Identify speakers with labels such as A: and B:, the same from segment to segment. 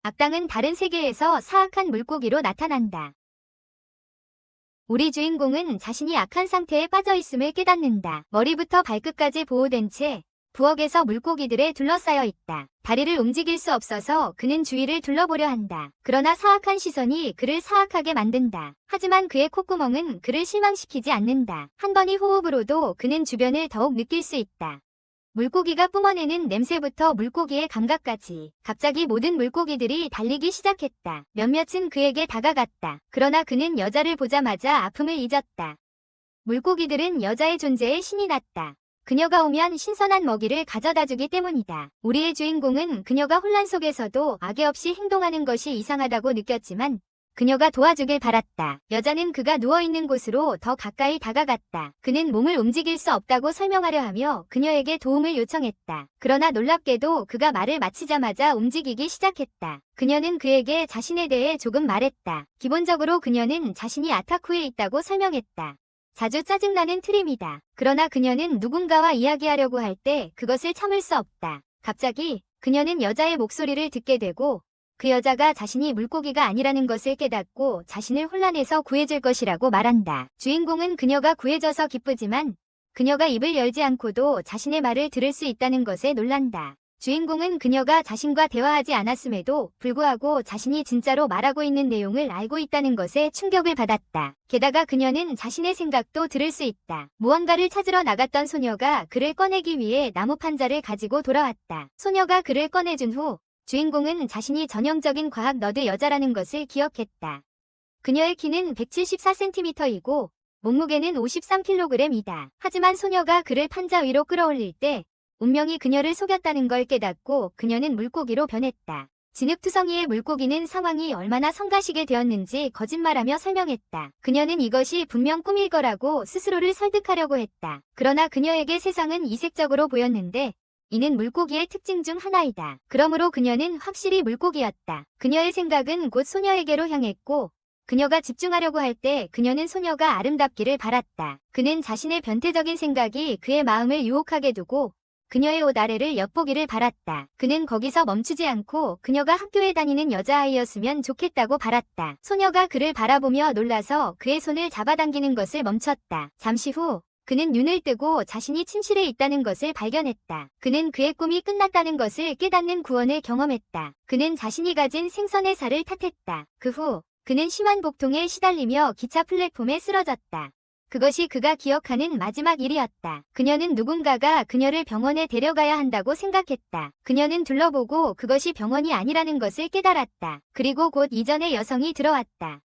A: 악당은 다른 세계에서 사악한 물고기로 나타난다. 우리 주인공은 자신이 악한 상태에 빠져 있음을 깨닫는다. 머리부터 발끝까지 보호된 채 부엌에서 물고기들에 둘러싸여 있다. 다리를 움직일 수 없어서 그는 주위를 둘러보려 한다. 그러나 사악한 시선이 그를 사악하게 만든다. 하지만 그의 콧구멍은 그를 실망시키지 않는다. 한 번의 호흡으로도 그는 주변을 더욱 느낄 수 있다. 물고기가 뿜어내는 냄새부터 물고기의 감각까지 갑자기 모든 물고기들이 달리기 시작했다. 몇몇은 그에게 다가갔다. 그러나 그는 여자를 보자마자 아픔을 잊었다. 물고기들은 여자의 존재에 신이 났다. 그녀가 오면 신선한 먹이를 가져다주기 때문이다. 우리의 주인공은 그녀가 혼란 속에서도 악의 없이 행동하는 것이 이상하다고 느꼈지만 그녀가 도와주길 바랐다. 여자는 그가 누워있는 곳으로 더 가까이 다가갔다. 그는 몸을 움직일 수 없다고 설명하려 하며 그녀에게 도움을 요청했다. 그러나 놀랍게도 그가 말을 마치자마자 움직이기 시작했다. 그녀는 그에게 자신에 대해 조금 말했다. 기본적으로 그녀는 자신이 아타쿠에 있다고 설명했다. 자주 짜증나는 트림이다. 그러나 그녀는 누군가와 이야기하려고 할 때 그것을 참을 수 없다. 갑자기 그녀는 여자의 목소리를 듣게 되고 그 여자가 자신이 물고기가 아니라는 것을 깨닫고 자신을 혼란에서 구해줄 것이라고 말한다. 주인공은 그녀가 구해져서 기쁘지만 그녀가 입을 열지 않고도 자신의 말을 들을 수 있다는 것에 놀란다. 주인공은 그녀가 자신과 대화하지 않았음에도 불구하고 자신이 진짜로 말하고 있는 내용을 알고 있다는 것에 충격을 받았다. 게다가 그녀는 자신의 생각도 들을 수 있다. 무언가를 찾으러 나갔던 소녀가 그를 꺼내기 위해 나무 판자를 가지고 돌아왔다. 소녀가 그를 꺼내준 후 주인공은 자신이 전형적인 과학 너드 여자라는 것을 기억했다. 그녀의 키는 174cm이고 몸무게는 53kg이다. 하지만 소녀가 그를 판자 위로 끌어올릴 때 운명이 그녀를 속였다는 걸 깨닫고 그녀는 물고기로 변했다. 진흙투성이의 물고기는 상황이 얼마나 성가시게 되었는지 거짓말하며 설명했다. 그녀는 이것이 분명 꿈일 거라고 스스로를 설득하려고 했다. 그러나 그녀에게 세상은 이색적으로 보였는데 이는 물고기의 특징 중 하나이다. 그러므로 그녀는 확실히 물고기였다. 그녀의 생각은 곧 소녀에게로 향했고 그녀가 집중하려고 할 때 그녀는 소녀가 아름답기를 바랐다. 그는 자신의 변태적인 생각이 그의 마음을 유혹하게 두고 그녀의 옷 아래를 엿보기를 바랐다. 그는 거기서 멈추지 않고 그녀가 학교에 다니는 여자아이였으면 좋겠다고 바랐다. 소녀가 그를 바라보며 놀라서 그의 손을 잡아당기는 것을 멈췄다. 잠시 후 그는 눈을 뜨고 자신이 침실에 있다는 것을 발견했다. 그는 그의 꿈이 끝났다는 것을 깨닫는 구원을 경험했다. 그는 자신이 가진 생선의 살을 탓했다. 그 후 그는 심한 복통에 시달리며 기차 플랫폼에 쓰러졌다. 그것이 그가 기억하는 마지막 일이었다. 그녀는 누군가가 그녀를 병원에 데려가야 한다고 생각했다. 그녀는 둘러보고 그것이 병원이 아니라는 것을 깨달았다. 그리고 곧 이전의 여성이 들어왔다.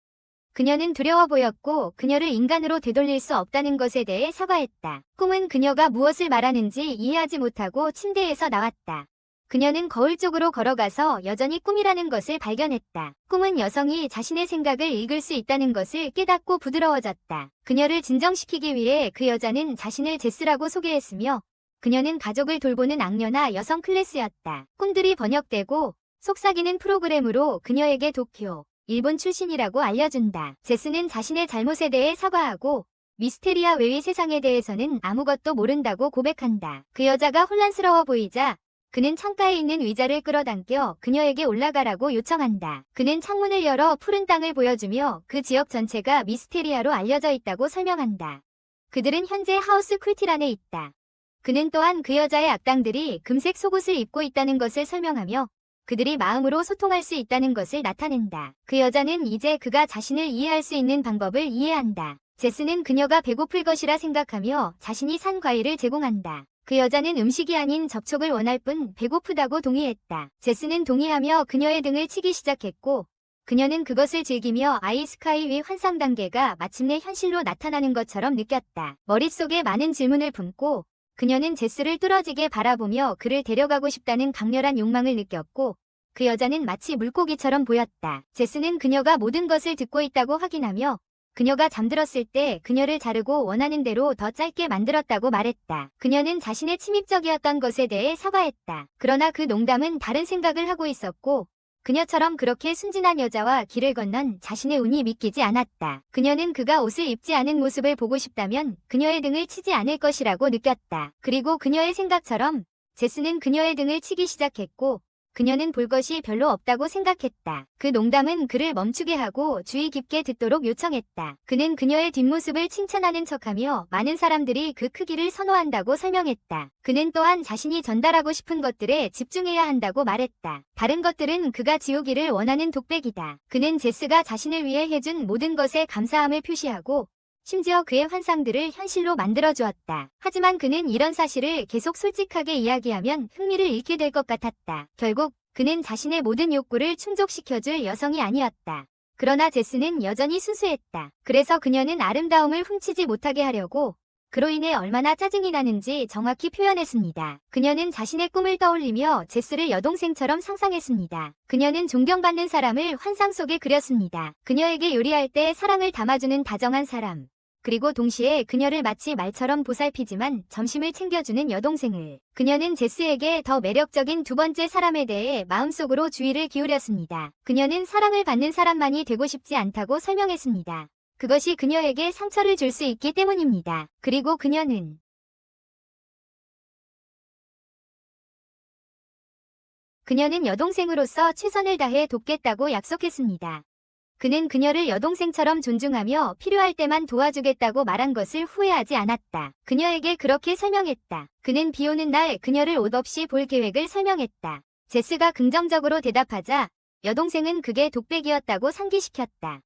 A: 그녀는 두려워 보였고 그녀를 인간으로 되돌릴 수 없다는 것에 대해 사과했다. 꿈은 그녀가 무엇을 말하는지 이해하지 못하고 침대에서 나왔다. 그녀는 거울 쪽으로 걸어가서 여전히 꿈이라는 것을 발견했다. 꿈은 여성이 자신의 생각을 읽을 수 있다는 것을 깨닫고 부드러워졌다. 그녀를 진정시키기 위해 그 여자는 자신을 제스라고 소개했으며 그녀는 가족을 돌보는 악녀나 여성 클래스였다. 꿈들이 번역되고 속삭이는 프로그램으로 그녀에게 도쿄, 일본 출신이라고 알려준다. 제스는 자신의 잘못에 대해 사과하고 미스테리아 외의 세상에 대해서는 아무것도 모른다고 고백한다. 그 여자가 혼란스러워 보이자 그는 창가에 있는 의자를 끌어당겨 그녀에게 올라가라고 요청한다. 그는 창문을 열어 푸른 땅을 보여주며 그 지역 전체가 미스테리아로 알려져 있다고 설명한다. 그들은 현재 하우스 쿨티란에 있다. 그는 또한 그 여자의 악당들이 금색 속옷을 입고 있다는 것을 설명하며 그들이 마음으로 소통할 수 있다는 것을 나타낸다. 그 여자는 이제 그가 자신을 이해할 수 있는 방법을 이해한다. 제스는 그녀가 배고플 것이라 생각하며 자신이 산 과일을 제공한다. 그 여자는 음식이 아닌 접촉을 원할 뿐 배고프다고 동의했다. 제스는 동의하며 그녀의 등을 치기 시작했고 그녀는 그것을 즐기며 아이스카이 위 환상 단계가 마침내 현실로 나타나는 것처럼 느꼈다. 머릿속에 많은 질문을 품고 그녀는 제스를 뚫어지게 바라보며 그를 데려가고 싶다는 강렬한 욕망을 느꼈고 그 여자는 마치 물고기처럼 보였다. 제스는 그녀가 모든 것을 듣고 있다고 확인하며 그녀가 잠들었을 때 그녀를 자르고 원하는 대로 더 짧게 만들었다고 말했다. 그녀는 자신의 침입적이었던 것에 대해 사과했다. 그러나 그 농담은 다른 생각을 하고 있었고 그녀처럼 그렇게 순진한 여자와 길을 건넌 자신의 운이 믿기지 않았다. 그녀는 그가 옷을 입지 않은 모습을 보고 싶다면 그녀의 등을 치지 않을 것이라고 느꼈다. 그리고 그녀의 생각처럼 제스는 그녀의 등을 치기 시작했고 그녀는 볼 것이 별로 없다고 생각했다. 그 농담은 그를 멈추게 하고 주의 깊게 듣도록 요청했다. 그는 그녀의 뒷모습을 칭찬하는 척하며 많은 사람들이 그 크기를 선호한다고 설명했다. 그는 또한 자신이 전달하고 싶은 것들에 집중해야 한다고 말했다. 다른 것들은 그가 지우기를 원하는 독백이다. 그는 제스가 자신을 위해 해준 모든 것에 감사함을 표시하고 심지어 그의 환상들을 현실로 만들어주었다. 하지만 그는 이런 사실을 계속 솔직하게 이야기하면 흥미를 잃게 될 것 같았다. 결국 그는 자신의 모든 욕구를 충족시켜줄 여성이 아니었다. 그러나 제스는 여전히 순수했다. 그래서 그녀는 아름다움을 훔치지 못하게 하려고 그로 인해 얼마나 짜증이 나는지 정확히 표현했습니다. 그녀는 자신의 꿈을 떠올리며 제스를 여동생처럼 상상했습니다. 그녀는 존경받는 사람을 환상 속에 그렸습니다. 그녀에게 요리할 때 사랑을 담아주는 다정한 사람. 그리고 동시에 그녀를 마치 말처럼 보살피지만 점심을 챙겨주는 여동생을. 그녀는 제스에게 더 매력적인 두 번째 사람에 대해 마음속으로 주의를 기울였습니다. 그녀는 사랑을 받는 사람만이 되고 싶지 않다고 설명했습니다. 그것이 그녀에게 상처를 줄 수 있기 때문입니다. 그리고 그녀는 여동생으로서 최선을 다해 돕겠다고 약속했습니다. 그는 그녀를 여동생처럼 존중하며 필요할 때만 도와주겠다고 말한 것을 후회하지 않았다. 그녀에게 그렇게 설명했다. 그는 비 오는 날 그녀를 옷 없이 볼 계획을 설명했다. 제스가 긍정적으로 대답하자 여동생은 그게 독백이었다고 상기시켰다.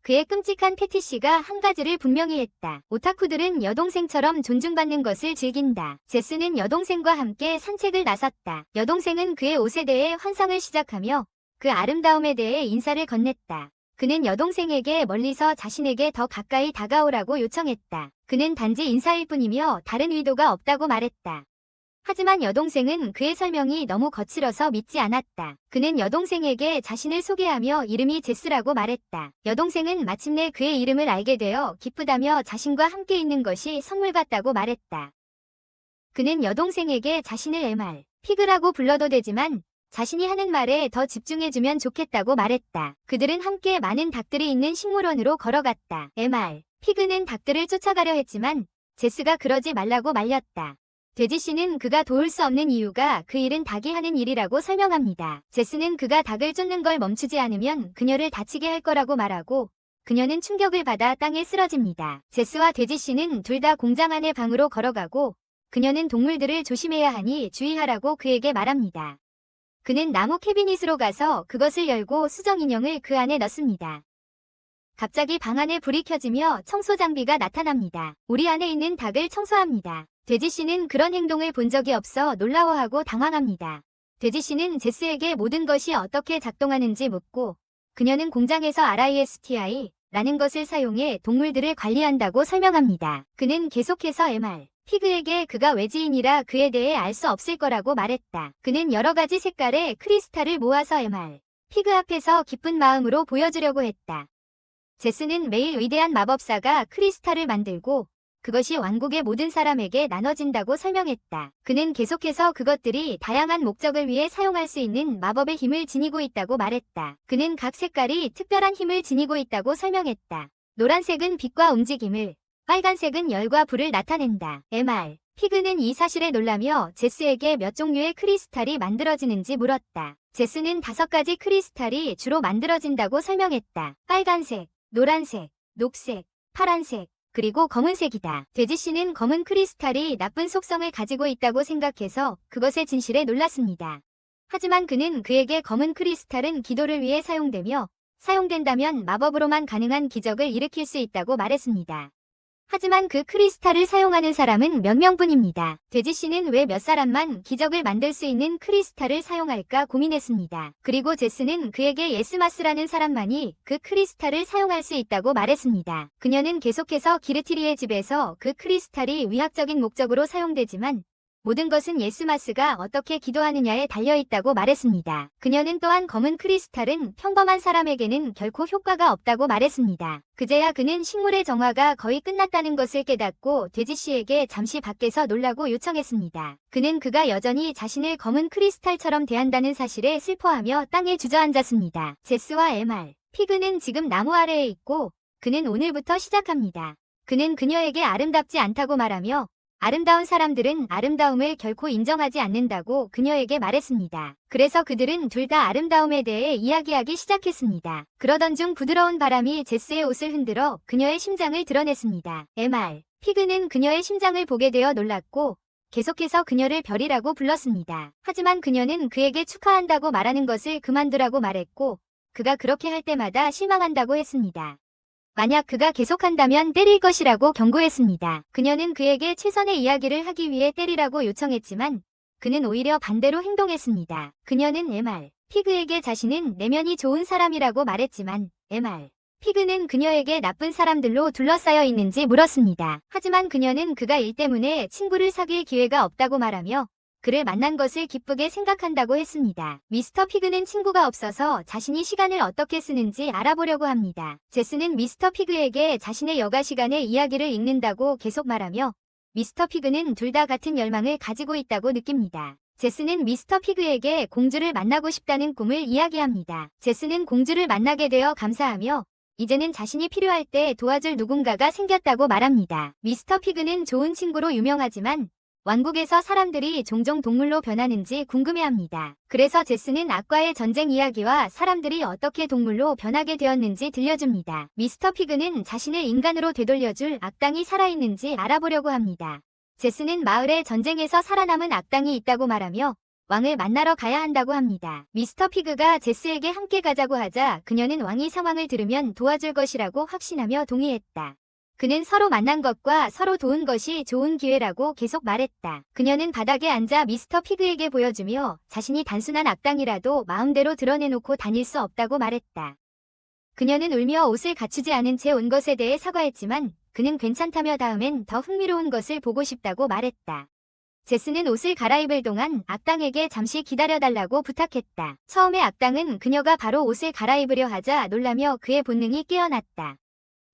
A: 그의 끔찍한 패티시가 한 가지를 분명히 했다. 오타쿠들은 여동생처럼 존중받는 것을 즐긴다. 제스는 여동생과 함께 산책을 나섰다. 여동생은 그의 옷에 대해 환상을 시작하며 그 아름다움에 대해 인사를 건넸다. 그는 여동생에게 멀리서 자신에게 더 가까이 다가오라고 요청했다. 그는 단지 인사일 뿐이며 다른 의도가 없다고 말했다. 하지만 여동생은 그의 설명이 너무 거칠어서 믿지 않았다. 그는 여동생에게 자신을 소개하며 이름이 제스라고 말했다. 여동생은 마침내 그의 이름을 알게 되어 기쁘다며 자신과 함께 있는 것이 선물 같다고 말했다. 그는 여동생에게 자신을 MR, 피그라고 불러도 되지만 자신이 하는 말에 더 집중해주면 좋겠다고 말했다. 그들은 함께 많은 닭들이 있는 식물원으로 걸어갔다. MR, 피그는 닭들을 쫓아가려 했지만 제스가 그러지 말라고 말렸다. 돼지씨는 그가 도울 수 없는 이유가 그 일은 닭이 하는 일이라고 설명합니다. 제스는 그가 닭을 쫓는 걸 멈추지 않으면 그녀를 다치게 할 거라고 말하고 그녀는 충격을 받아 땅에 쓰러집니다. 제스와 돼지씨는 둘 다 공장 안의 방으로 걸어가고 그녀는 동물들을 조심해야 하니 주의하라고 그에게 말합니다. 그는 나무 캐비닛으로 가서 그것을 열고 수정 인형을 그 안에 넣습니다. 갑자기 방 안에 불이 켜지며 청소 장비가 나타납니다. 우리 안에 있는 닭을 청소합니다. 돼지씨는 그런 행동을 본 적이 없어 놀라워하고 당황합니다. 돼지씨는 제스에게 모든 것이 어떻게 작동하는지 묻고 그녀는 공장에서 RISTI라는 것을 사용해 동물들을 관리한다고 설명합니다. 그는 계속해서 MR, 피그에게 그가 외지인이라 그에 대해 알 수 없을 거라고 말했다. 그는 여러 가지 색깔의 크리스탈을 모아서 MR, 피그 앞에서 기쁜 마음으로 보여주려고 했다. 제스는 매일 위대한 마법사가 크리스탈을 만들고 그것이 왕국의 모든 사람에게 나눠진다고 설명했다. 그는 계속해서 그것들이 다양한 목적을 위해 사용할 수 있는 마법의 힘을 지니고 있다고 말했다. 그는 각 색깔이 특별한 힘을 지니고 있다고 설명했다. 노란색은 빛과 움직임을, 빨간색은 열과 불을 나타낸다. MR, 피그는 이 사실에 놀라며 제스에게 몇 종류의 크리스탈이 만들어지는지 물었다. 제스는 5가지 크리스탈이 주로 만들어진다고 설명했다. 빨간색, 노란색, 녹색, 파란색, 그리고 검은색이다. 돼지씨는 검은 크리스탈이 나쁜 속성을 가지고 있다고 생각해서 그것의 진실에 놀랐습니다. 하지만 그는 그에게 검은 크리스탈은 기도를 위해 사용된다면 마법으로만 가능한 기적을 일으킬 수 있다고 말했습니다. 하지만 그 크리스탈을 사용하는 사람은 몇 명뿐입니다. 돼지씨는 왜 몇 사람만 기적을 만들 수 있는 크리스탈을 사용할까 고민했습니다. 그리고 제스는 그에게 예스마스라는 사람만이 그 크리스탈을 사용할 수 있다고 말했습니다. 그녀는 계속해서 기르티리의 집에서 그 크리스탈이 위학적인 목적으로 사용되지만 모든 것은 예스마스가 어떻게 기도하느냐에 달려있다고 말했습니다. 그녀는 또한 검은 크리스탈은 평범한 사람에게는 결코 효과가 없다고 말했습니다. 그제야 그는 식물의 정화가 거의 끝났다는 것을 깨닫고 돼지씨에게 잠시 밖에서 놀라고 요청했습니다. 그는 그가 여전히 자신을 검은 크리스탈처럼 대한다는 사실에 슬퍼하며 땅에 주저앉았습니다. 제스와 MR, 피그는 지금 나무 아래에 있고 그는 오늘부터 시작합니다. 그는 그녀에게 아름답지 않다고 말하며 아름다운 사람들은 아름다움을 결코 인정하지 않는다고 그녀에게 말했습니다. 그래서 그들은 둘 다 아름다움에 대해 이야기하기 시작했습니다. 그러던 중 부드러운 바람이 제스의 옷을 흔들어 그녀의 심장을 드러냈습니다. MR. 피그는 그녀의 심장을 보게 되어 놀랐고 계속해서 그녀를 별이라고 불렀습니다. 하지만 그녀는 그에게 축하한다고 말하는 것을 그만두라고 말했고 그가 그렇게 할 때마다 실망한다고 했습니다. 만약 그가 계속한다면 때릴 것이라고 경고했습니다. 그녀는 그에게 최선의 이야기를 하기 위해 때리라고 요청했지만 그는 오히려 반대로 행동했습니다. 그녀는 MR. 피그에게 자신은 내면이 좋은 사람이라고 말했지만 MR. 피그는 그녀에게 나쁜 사람들로 둘러싸여 있는지 물었습니다. 하지만 그녀는 그가 일 때문에 친구를 사귈 기회가 없다고 말하며 그를 만난 것을 기쁘게 생각한다고 했습니다. 미스터 피그는 친구가 없어서 자신이 시간을 어떻게 쓰는지 알아보려고 합니다. 제스는 미스터 피그에게 자신의 여가 시간에 이야기를 읽는다고 계속 말하며 미스터 피그는 둘 다 같은 열망을 가지고 있다고 느낍니다. 제스는 미스터 피그에게 공주를 만나고 싶다는 꿈을 이야기합니다. 제스는 공주를 만나게 되어 감사하며 이제는 자신이 필요할 때 도와줄 누군가가 생겼다고 말합니다. 미스터 피그는 좋은 친구로 유명하지만 왕국에서 사람들이 종종 동물로 변하는지 궁금해합니다. 그래서 제스는 악과의 전쟁 이야기와 사람들이 어떻게 동물로 변하게 되었는지 들려줍니다. 미스터 피그는 자신을 인간으로 되돌려줄 악당이 살아있는지 알아보려고 합니다. 제스는 마을에 전쟁에서 살아남은 악당이 있다고 말하며 왕을 만나러 가야 한다고 합니다. 미스터 피그가 제스에게 함께 가자고 하자 그녀는 왕이 상황을 들으면 도와줄 것이라고 확신하며 동의했다. 그는 서로 만난 것과 서로 도운 것이 좋은 기회라고 계속 말했다. 그녀는 바닥에 앉아 미스터 피그에게 보여주며 자신이 단순한 악당이라도 마음대로 드러내놓고 다닐 수 없다고 말했다. 그녀는 울며 옷을 갖추지 않은 채 온 것에 대해 사과했지만 그는 괜찮다며 다음엔 더 흥미로운 것을 보고 싶다고 말했다. 제스는 옷을 갈아입을 동안 악당에게 잠시 기다려달라고 부탁했다. 처음에 악당은 그녀가 바로 옷을 갈아입으려 하자 놀라며 그의 본능이 깨어났다.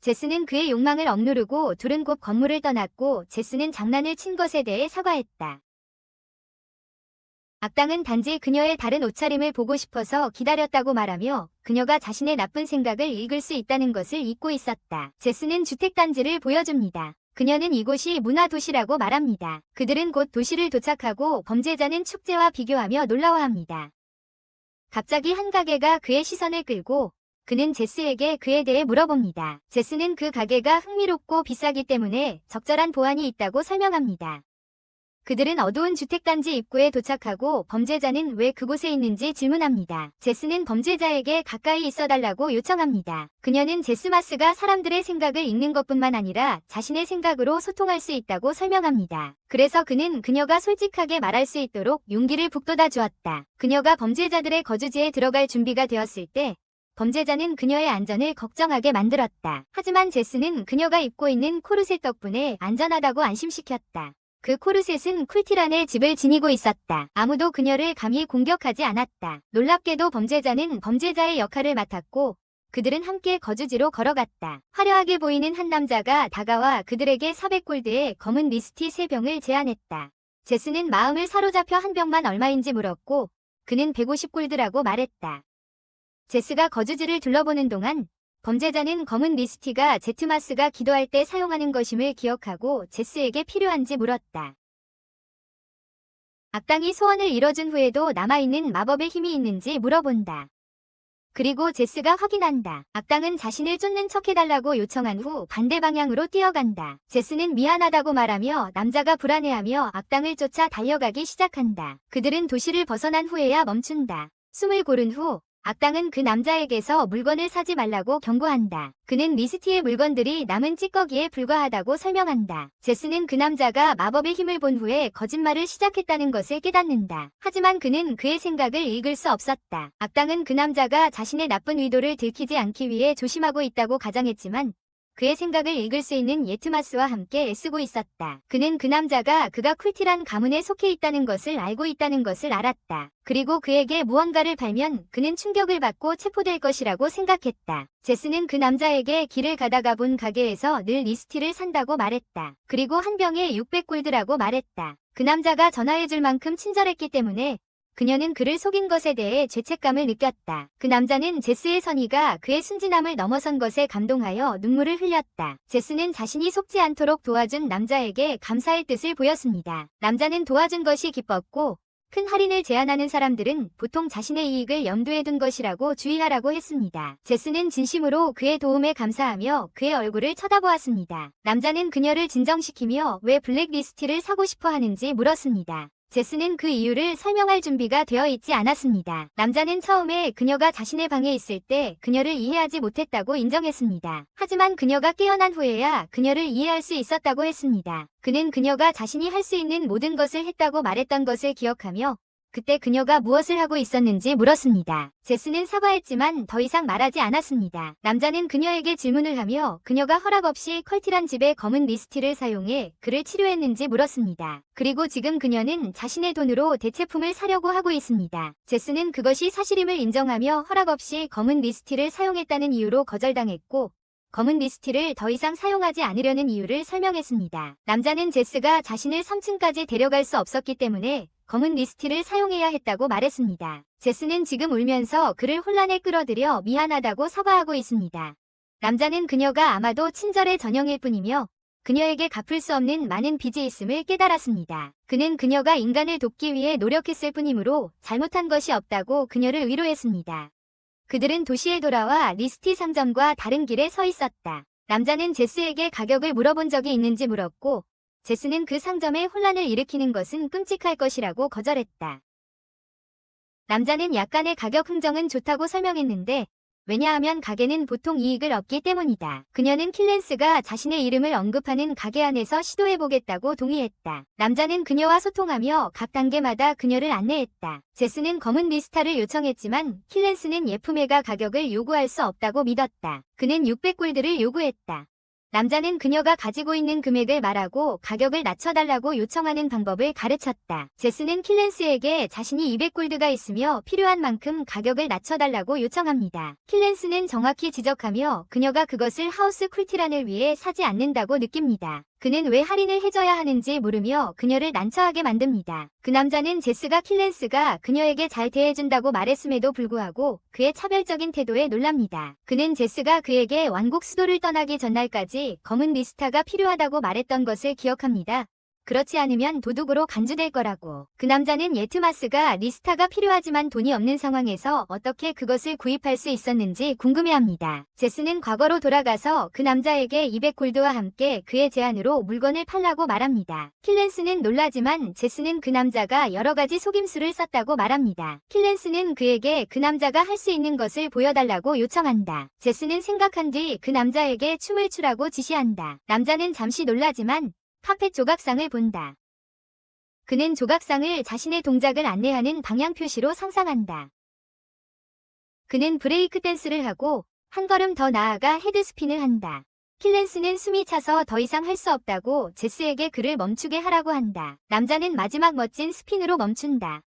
A: 제스는 그의 욕망을 억누르고 둘은 곧 건물을 떠났고 제스는 장난을 친 것에 대해 사과했다. 악당은 단지 그녀의 다른 옷차림을 보고 싶어서 기다렸다고 말하며 그녀가 자신의 나쁜 생각을 읽을 수 있다는 것을 잊고 있었다. 제스는 주택단지를 보여줍니다. 그녀는 이곳이 문화도시라고 말합니다. 그들은 곧 도시를 도착하고 범죄자는 축제와 비교하며 놀라워합니다. 갑자기 한 가게가 그의 시선을 끌고 그는 제스에게 그에 대해 물어봅니다. 제스는 그 가게가 흥미롭고 비싸기 때문에 적절한 보안이 있다고 설명합니다. 그들은 어두운 주택단지 입구에 도착하고 범죄자는 왜 그곳에 있는지 질문합니다. 제스는 범죄자에게 가까이 있어달라고 요청합니다. 그녀는 제스마스가 사람들의 생각을 읽는 것뿐만 아니라 자신의 생각으로 소통할 수 있다고 설명합니다. 그래서 그는 그녀가 솔직하게 말할 수 있도록 용기를 북돋아 주었다. 그녀가 범죄자들의 거주지에 들어갈 준비가 되었을 때 범죄자는 그녀의 안전을 걱정하게 만들었다. 하지만 제스는 그녀가 입고 있는 코르셋 덕분에 안전하다고 안심시켰다. 그 코르셋은 쿨티란의 집을 지니고 있었다. 아무도 그녀를 감히 공격하지 않았다. 놀랍게도 범죄자는 범죄자의 역할을 맡았고 그들은 함께 거주지로 걸어갔다. 화려하게 보이는 한 남자가 다가와 그들에게 400골드의 검은 리스티 3병을 제안했다. 제스는 마음을 사로잡혀 한 병만 얼마인지 물었고 그는 150골드라고 말했다. 제스가 거주지를 둘러보는 동안 범죄자는 검은 리스티가 제트마스가 기도할 때 사용하는 것임을 기억하고 제스에게 필요한지 물었다. 악당이 소원을 이뤄준 후에도 남아있는 마법의 힘이 있는지 물어본다. 그리고 제스가 확인한다. 악당은 자신을 쫓는 척해달라고 요청한 후 반대 방향으로 뛰어간다. 제스는 미안하다고 말하며 남자가 불안해하며 악당을 쫓아 달려가기 시작한다. 그들은 도시를 벗어난 후에야 멈춘다. 숨을 고른 후 악당은 그 남자에게서 물건을 사지 말라고 경고한다. 그는 리스티의 물건들이 남은 찌꺼기에 불과하다고 설명한다. 제스는 그 남자가 마법의 힘을 본 후에 거짓말을 시작했다는 것을 깨닫는다. 하지만 그는 그의 생각을 읽을 수 없었다. 악당은 그 남자가 자신의 나쁜 의도를 들키지 않기 위해 조심하고 있다고 가정했지만 그의 생각을 읽을 수 있는 예트마스와 함께 애쓰고 있었다. 그는 그 남자가 그가 쿨티란 가문에 속해 있다는 것을 알고 있다는 것을 알았다. 그리고 그에게 무언가를 팔면 그는 충격을 받고 체포될 것이라고 생각했다. 제스는 그 남자에게 길을 가다가 본 가게에서 늘 리스티를 산다고 말했다. 그리고 한 병에 600골드라고 말했다. 그 남자가 전화해줄 만큼 친절했기 때문에 그녀는 그를 속인 것에 대해 죄책감을 느꼈다. 그 남자는 제스의 선의가 그의 순진함을 넘어선 것에 감동하여 눈물을 흘렸다. 제스는 자신이 속지 않도록 도와준 남자에게 감사의 뜻을 보였습니다. 남자는 도와준 것이 기뻤고 큰 할인을 제안하는 사람들은 보통 자신의 이익을 염두에 둔 것이라고 주의하라고 했습니다. 제스는 진심으로 그의 도움에 감사하며 그의 얼굴을 쳐다보았습니다. 남자는 그녀를 진정시키며 왜 블랙리스트를 사고 싶어 하는지 물었습니다. 제스는 그 이유를 설명할 준비가 되어 있지 않았습니다. 남자는 처음에 그녀가 자신의 방에 있을 때 그녀를 이해하지 못했다고 인정했습니다. 하지만 그녀가 깨어난 후에야 그녀를 이해할 수 있었다고 했습니다. 그는 그녀가 자신이 할 수 있는 모든 것을 했다고 말했던 것을 기억하며 그때 그녀가 무엇을 하고 있었는지 물었습니다. 제스는 사과했지만 더 이상 말하지 않았습니다. 남자는 그녀에게 질문을 하며 그녀가 허락 없이 컬티란 집의 검은 리스트를 사용해 그를 치료했는지 물었습니다. 그리고 지금 그녀는 자신의 돈으로 대체품을 사려고 하고 있습니다. 제스는 그것이 사실임을 인정하며 허락 없이 검은 리스트를 사용했다는 이유로 거절당했고 검은 리스트를 더 이상 사용하지 않으려는 이유를 설명했습니다. 남자는 제스가 자신을 3층까지 데려갈 수 없었기 때문에 검은 리스트를 사용해야 했다고 말했습니다. 제스는 지금 울면서 그를 혼란에 끌어들여 미안하다고 사과하고 있습니다. 남자는 그녀가 아마도 친절의 전형일 뿐이며 그녀에게 갚을 수 없는 많은 빚이 있음을 깨달았습니다. 그는 그녀가 인간을 돕기 위해 노력했을 뿐이므로 잘못한 것이 없다고 그녀를 위로했습니다. 그들은 도시에 돌아와 리스티 상점과 다른 길에 서 있었다. 남자는 제스에게 가격을 물어본 적이 있는지 물었고 제스는 그 상점에 혼란을 일으키는 것은 끔찍할 것이라고 거절했다. 남자는 약간의 가격 흥정은 좋다고 설명했는데 왜냐하면 가게는 보통 이익을 얻기 때문이다. 그녀는 킬렌스가 자신의 이름을 언급하는 가게 안에서 시도해보겠다고 동의했다. 남자는 그녀와 소통하며 각 단계마다 그녀를 안내했다. 제스는 검은 리스타를 요청했지만 킬렌스는 예품회가 가격을 요구할 수 없다고 믿었다. 그는 600골드를 요구했다. 남자는 그녀가 가지고 있는 금액을 말하고 가격을 낮춰달라고 요청하는 방법을 가르쳤다. 제스는 킬렌스에게 자신이 200골드가 있으며 필요한 만큼 가격을 낮춰달라고 요청합니다. 킬렌스는 정확히 지적하며 그녀가 그것을 하우스 쿨티란을 위해 사지 않는다고 느낍니다. 그는 왜 할인을 해줘야 하는지 물으며 그녀를 난처하게 만듭니다. 그 남자는 제스가 킬렌스가 그녀에게 잘 대해준다고 말했음에도 불구하고 그의 차별적인 태도에 놀랍니다. 그는 제스가 그에게 왕국 수도를 떠나기 전날까지 검은 리스타가 필요하다고 말했던 것을 기억합니다. 그렇지 않으면 도둑으로 간주될 거라고. 그 남자는 예트마스가 리스타가 필요하지만 돈이 없는 상황에서 어떻게 그것을 구입할 수 있었는지 궁금해합니다. 제스는 과거로 돌아가서 그 남자에게 200골드와 함께 그의 제안으로 물건을 팔라고 말합니다. 킬렌스는 놀라지만 제스는 그 남자가 여러 가지 속임수를 썼다고 말합니다. 킬렌스는 그에게 그 남자가 할 수 있는 것을 보여달라고 요청한다. 제스는 생각한 뒤 그 남자에게 춤을 추라고 지시한다. 남자는 잠시 놀라지만 카펫 조각상을 본다. 그는 조각상을 자신의 동작을 안내하는 방향 표시로 상상한다. 그는 브레이크 댄스를 하고 한 걸음 더 나아가 헤드스핀을 한다. 킬렌스는 숨이 차서 더 이상 할 수 없다고 제스에게 그를 멈추게 하라고 한다. 남자는 마지막 멋진 스핀으로 멈춘다.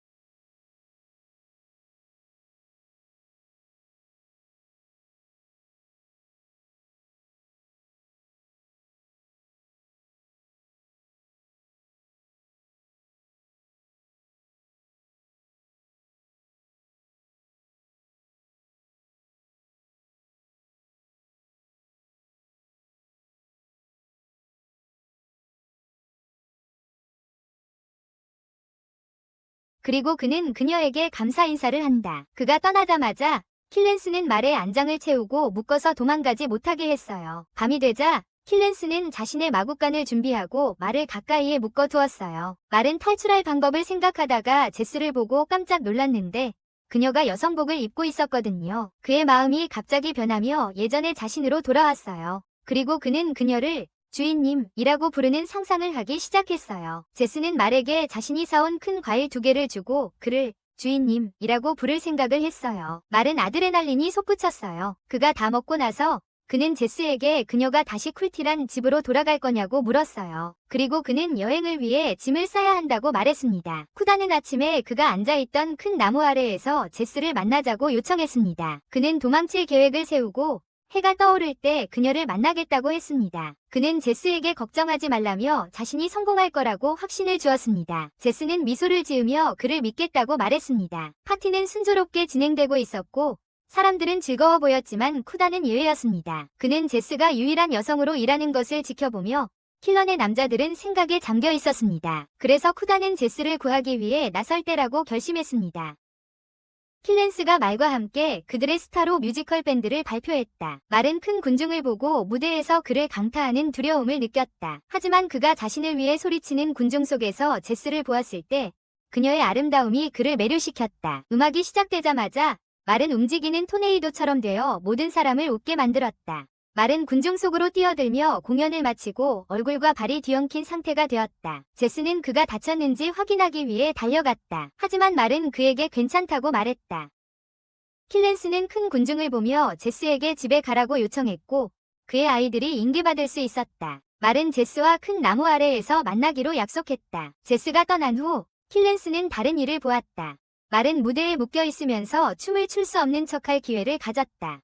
A: 그리고 그는 그녀에게 감사 인사를 한다. 그가 떠나자마자 킬렌스는 말에 안장을 채우고 묶어서 도망가지 못하게 했어요. 밤이 되자 킬렌스는 자신의 마구간을 준비하고 말을 가까이에 묶어두었어요. 말은 탈출할 방법을 생각하다가 제스를 보고 깜짝 놀랐는데 그녀가 여성복을 입고 있었거든요. 그의 마음이 갑자기 변하며 예전의 자신으로 돌아왔어요. 그리고 그는 그녀를 주인님이라고 부르는 상상을 하기 시작했어요. 제스는 말에게 자신이 사온 큰 과일 2개를 주고 그를 주인님이라고 부를 생각을 했어요. 말은 아드레날린이 솟구쳤어요. 그가 다 먹고 나서 그는 제스에게 그녀가 다시 쿨티란 집으로 돌아갈 거냐고 물었어요. 그리고 그는 여행을 위해 짐을 싸야 한다고 말했습니다. 쿠다는 아침에 그가 앉아있던 큰 나무 아래에서 제스를 만나자고 요청했습니다. 그는 도망칠 계획을 세우고 해가 떠오를 때 그녀를 만나겠다고 했습니다. 그는 제스에게 걱정하지 말라며 자신이 성공할 거라고 확신을 주었습니다. 제스는 미소를 지으며 그를 믿겠다고 말했습니다. 파티는 순조롭게 진행되고 있었고 사람들은 즐거워 보였지만 쿠다는 예외였습니다. 그는 제스가 유일한 여성으로 일하는 것을 지켜보며 킬런의 남자들은 생각에 잠겨 있었습니다. 그래서 쿠다는 제스를 구하기 위해 나설 때라고 결심했습니다. 킬렌스가 말과 함께 그들의 스타로 뮤지컬 밴드를 발표했다. 말은 큰 군중을 보고 무대에서 그를 강타하는 두려움을 느꼈다. 하지만 그가 자신을 위해 소리치는 군중 속에서 제스를 보았을 때 그녀의 아름다움이 그를 매료시켰다. 음악이 시작되자마자 말은 움직이는 토네이도처럼 되어 모든 사람을 웃게 만들었다. 말은 군중 속으로 뛰어들며 공연을 마치고 얼굴과 발이 뒤엉킨 상태가 되었다. 제스는 그가 다쳤는지 확인하기 위해 달려갔다. 하지만 말은 그에게 괜찮다고 말했다. 킬렌스는 큰 군중을 보며 제스에게 집에 가라고 요청했고 그의 아이들이 인계받을 수 있었다. 말은 제스와 큰 나무 아래에서 만나기로 약속했다. 제스가 떠난 후 킬렌스는 다른 일을 보았다. 말은 무대에 묶여 있으면서 춤을 출 수 없는 척할 기회를 가졌다.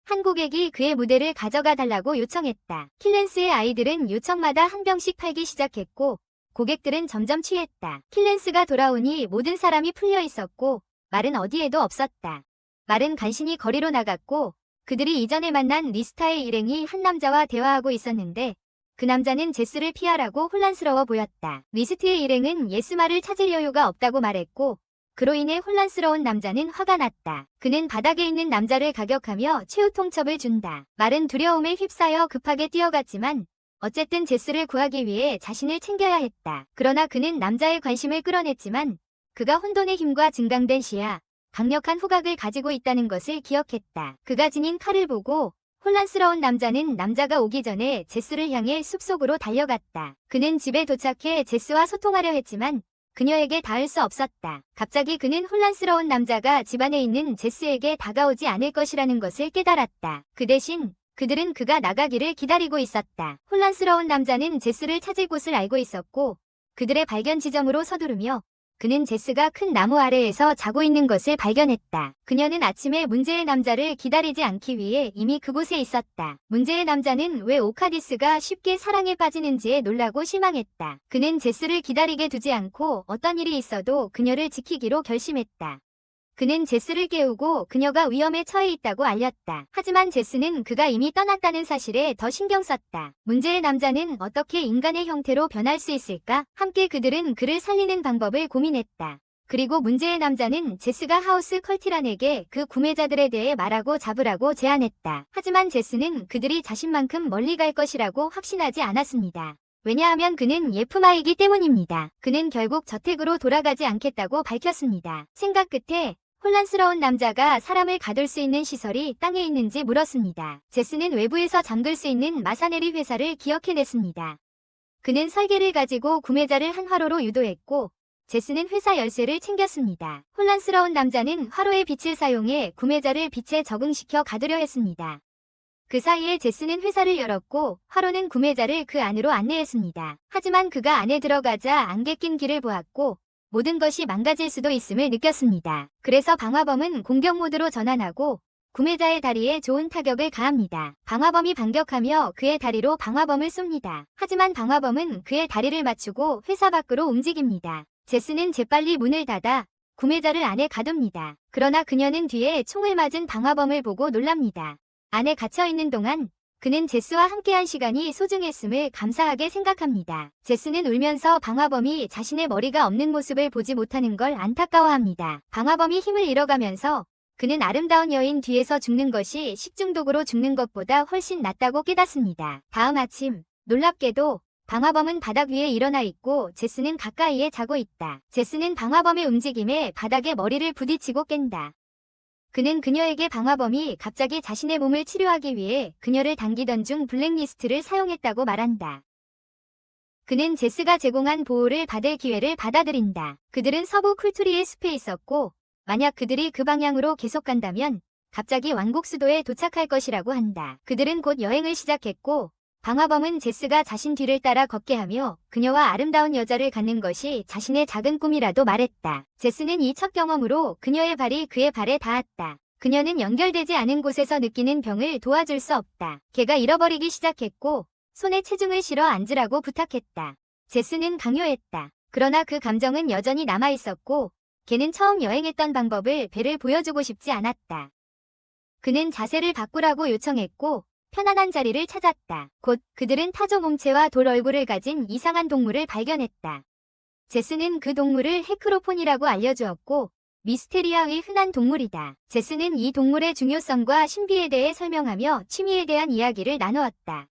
A: 한 고객이 그의 무대를 가져가 달라고 요청했다. 킬렌스의 아이들은 요청마다 한 병씩 팔기 시작했고 고객들은 점점 취했다. 킬렌스가 돌아오니 모든 사람이 풀려 있었고 말은 어디에도 없었다. 말은 간신히 거리로 나갔고 그들이 이전에 만난 리스타의 일행이 한 남자와 대화하고 있었는데 그 남자는 제스를 피하라고 혼란스러워 보였다. 리스트의 일행은 예스마를 찾을 여유가 없다고 말했고 그로 인해 혼란스러운 남자는 화가 났다. 그는 바닥에 있는 남자를 가격하며 최후 통첩을 준다. 말은 두려움에 휩싸여 급하게 뛰어갔지만 어쨌든 제스를 구하기 위해 자신을 챙겨야 했다. 그러나 그는 남자의 관심을 끌어냈지만 그가 혼돈의 힘과 증강된 시야, 강력한 후각을 가지고 있다는 것을 기억했다. 그가 지닌 칼을 보고 혼란스러운 남자는 남자가 오기 전에 제스를 향해 숲속으로 달려갔다. 그는 집에 도착해 제스와 소통하려 했지만 그녀에게 닿을 수 없었다. 갑자기 그는 혼란스러운 남자가 집안에 있는 제스에게 다가오지 않을 것이라는 것을 깨달았다. 그 대신 그들은 그가 나가기를 기다리고 있었다. 혼란스러운 남자는 제스를 찾을 곳을 알고 있었고 그들의 발견 지점으로 서두르며 그는 제스가 큰 나무 아래에서 자고 있는 것을 발견했다. 그녀는 아침에 문제의 남자를 기다리지 않기 위해 이미 그곳에 있었다. 문제의 남자는 왜 오카디스가 쉽게 사랑에 빠지는지에 놀라고 실망했다. 그는 제스를 기다리게 두지 않고 어떤 일이 있어도 그녀를 지키기로 결심했다. 그는 제스를 깨우고 그녀가 위험에 처해 있다고 알렸다. 하지만 제스는 그가 이미 떠났다는 사실에 더 신경 썼다. 문제의 남자는 어떻게 인간의 형태로 변할 수 있을까? 함께 그들은 그를 살리는 방법을 고민했다. 그리고 문제의 남자는 제스가 하우스 컬티란에게 그 구매자들에 대해 말하고 잡으라고 제안했다. 하지만 제스는 그들이 자신만큼 멀리 갈 것이라고 확신하지 않았습니다. 왜냐하면 그는 예품아이기 때문입니다. 그는 결국 저택으로 돌아가지 않겠다고 밝혔습니다. 생각 끝에 혼란스러운 남자가 사람을 가둘 수 있는 시설이 땅에 있는지 물었습니다. 제스는 외부에서 잠글 수 있는 마사네리 회사를 기억해냈습니다. 그는 설계를 가지고 구매자를 한 화로로 유도했고 제스는 회사 열쇠를 챙겼습니다. 혼란스러운 남자는 화로의 빛을 사용해 구매자를 빛에 적응시켜 가두려 했습니다. 그 사이에 제스는 회사를 열었고 화로는 구매자를 그 안으로 안내했습니다. 하지만 그가 안에 들어가자 안개 낀 길을 보았고 모든 것이 망가질 수도 있음을 느꼈습니다. 그래서 방화범은 공격 모드로 전환하고 구매자의 다리에 좋은 타격을 가합니다. 방화범이 반격하며 그의 다리로 방화범을 쏩니다. 하지만 방화범은 그의 다리를 맞추고 회사 밖으로 움직입니다. 제스는 재빨리 문을 닫아 구매자를 안에 가둡니다. 그러나 그녀는 뒤에 총을 맞은 방화범을 보고 놀랍니다. 안에 갇혀있는 동안 그는 제스와 함께한 시간이 소중했음을 감사하게 생각합니다. 제스는 울면서 방화범이 자신의 머리가 없는 모습을 보지 못하는 걸 안타까워합니다. 방화범이 힘을 잃어가면서 그는 아름다운 여인 뒤에서 죽는 것이 식중독으로 죽는 것보다 훨씬 낫다고 깨닫습니다. 다음 아침, 놀랍게도 방화범은 바닥 위에 일어나 있고 제스는 가까이에 자고 있다. 제스는 방화범의 움직임에 바닥에 머리를 부딪히고 깬다. 그는 그녀에게 방화범이 갑자기 자신의 몸을 치료하기 위해 그녀를 당기던 중 블랙리스트를 사용했다고 말한다. 그는 제스가 제공한 보호를 받을 기회를 받아들인다. 그들은 서부 쿨투리의 숲에 있었고 만약 그들이 그 방향으로 계속 간다면 갑자기 왕국 수도에 도착할 것이라고 한다. 그들은 곧 여행을 시작했고 방화범은 제스가 자신 뒤를 따라 걷게 하며 그녀와 아름다운 여자를 갖는 것이 자신의 작은 꿈이라도 말했다. 제스는 이 첫 경험으로 그녀의 발이 그의 발에 닿았다. 그녀는 연결되지 않은 곳에서 느끼는 병을 도와줄 수 없다. 걔가 잃어버리기 시작했고 손에 체중을 실어 앉으라고 부탁했다. 제스는 강요했다. 그러나 그 감정은 여전히 남아있었고 걔는 처음 여행했던 방법을 배를 보여주고 싶지 않았다. 그는 자세를 바꾸라고 요청했고 편안한 자리를 찾았다. 곧 그들은 타조 몸체와 돌 얼굴을 가진 이상한 동물을 발견했다. 제스는 그 동물을 헤크로폰이라고 알려주었고 미스테리아의 흔한 동물이다. 제스는 이 동물의 중요성과 신비에 대해 설명하며 취미에 대한 이야기를 나누었다.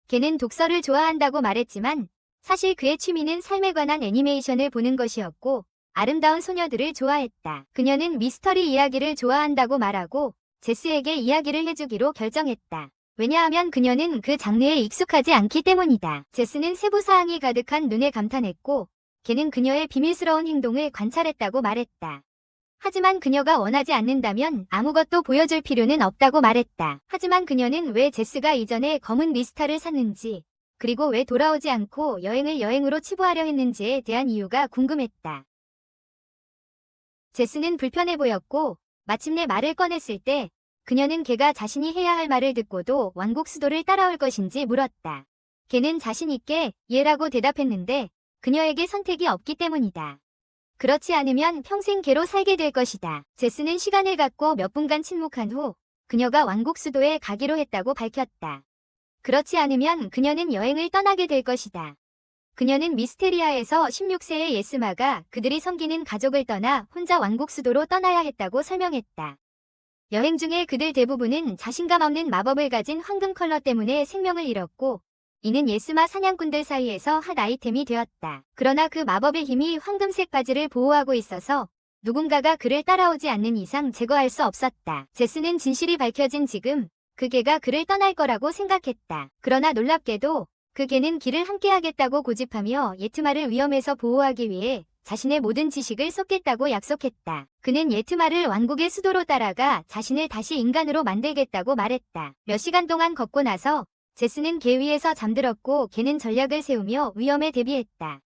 A: 걔는 독서를 좋아한다고 말했지만 사실 그의 취미는 삶에 관한 애니메이션을 보는 것이었고 아름다운 소녀들을 좋아했다. 그녀는 미스터리 이야기를 좋아한다고 말하고 제스에게 이야기를 해주기로 결정했다. 왜냐하면 그녀는 그 장르에 익숙하지 않기 때문이다. 제스는 세부사항이 가득한 눈에 감탄했고 걔는 그녀의 비밀스러운 행동을 관찰했다고 말했다. 하지만 그녀가 원하지 않는다면 아무것도 보여줄 필요는 없다고 말했다. 하지만 그녀는 왜 제스가 이전에 검은 리스타를 샀는지 그리고 왜 돌아오지 않고 여행을 여행으로 치부하려 했는지에 대한 이유가 궁금했다. 제스는 불편해 보였고 마침내 말을 꺼냈을 때 그녀는 걔가 자신이 해야 할 말을 듣고도 왕국 수도를 따라올 것인지 물었다. 걔는 자신 있게 예라고 대답했는데 그녀에게 선택이 없기 때문이다. 그렇지 않으면 평생 걔로 살게 될 것이다. 제스는 시간을 갖고 몇 분간 침묵한 후 그녀가 왕국 수도에 가기로 했다고 밝혔다. 그렇지 않으면 그녀는 여행을 떠나게 될 것이다. 그녀는 미스테리아에서 16세의 예스마가 그들이 섬기는 가족을 떠나 혼자 왕국 수도로 떠나야 했다고 설명했다. 여행 중에 그들 대부분은 자신감 없는 마법을 가진 황금 컬러 때문에 생명을 잃었고 이는 예스마 사냥꾼들 사이에서 핫 아이템이 되었다. 그러나 그 마법의 힘이 황금색 바지를 보호하고 있어서 누군가가 그를 따라오지 않는 이상 제거할 수 없었다. 제스는 진실이 밝혀진 지금 그 개가 그를 떠날 거라고 생각했다. 그러나 놀랍게도 그 개는 길을 함께하겠다고 고집하며 예트마를 위험에서 보호하기 위해 자신의 모든 지식을 쏟겠다고 약속했다. 그는 예트마를 왕국의 수도로 따라가 자신을 다시 인간으로 만들겠다고 말했다. 몇 시간 동안 걷고 나서 제스는 개 위에서 잠들었고 개는 전략을 세우며 위험에 대비했다.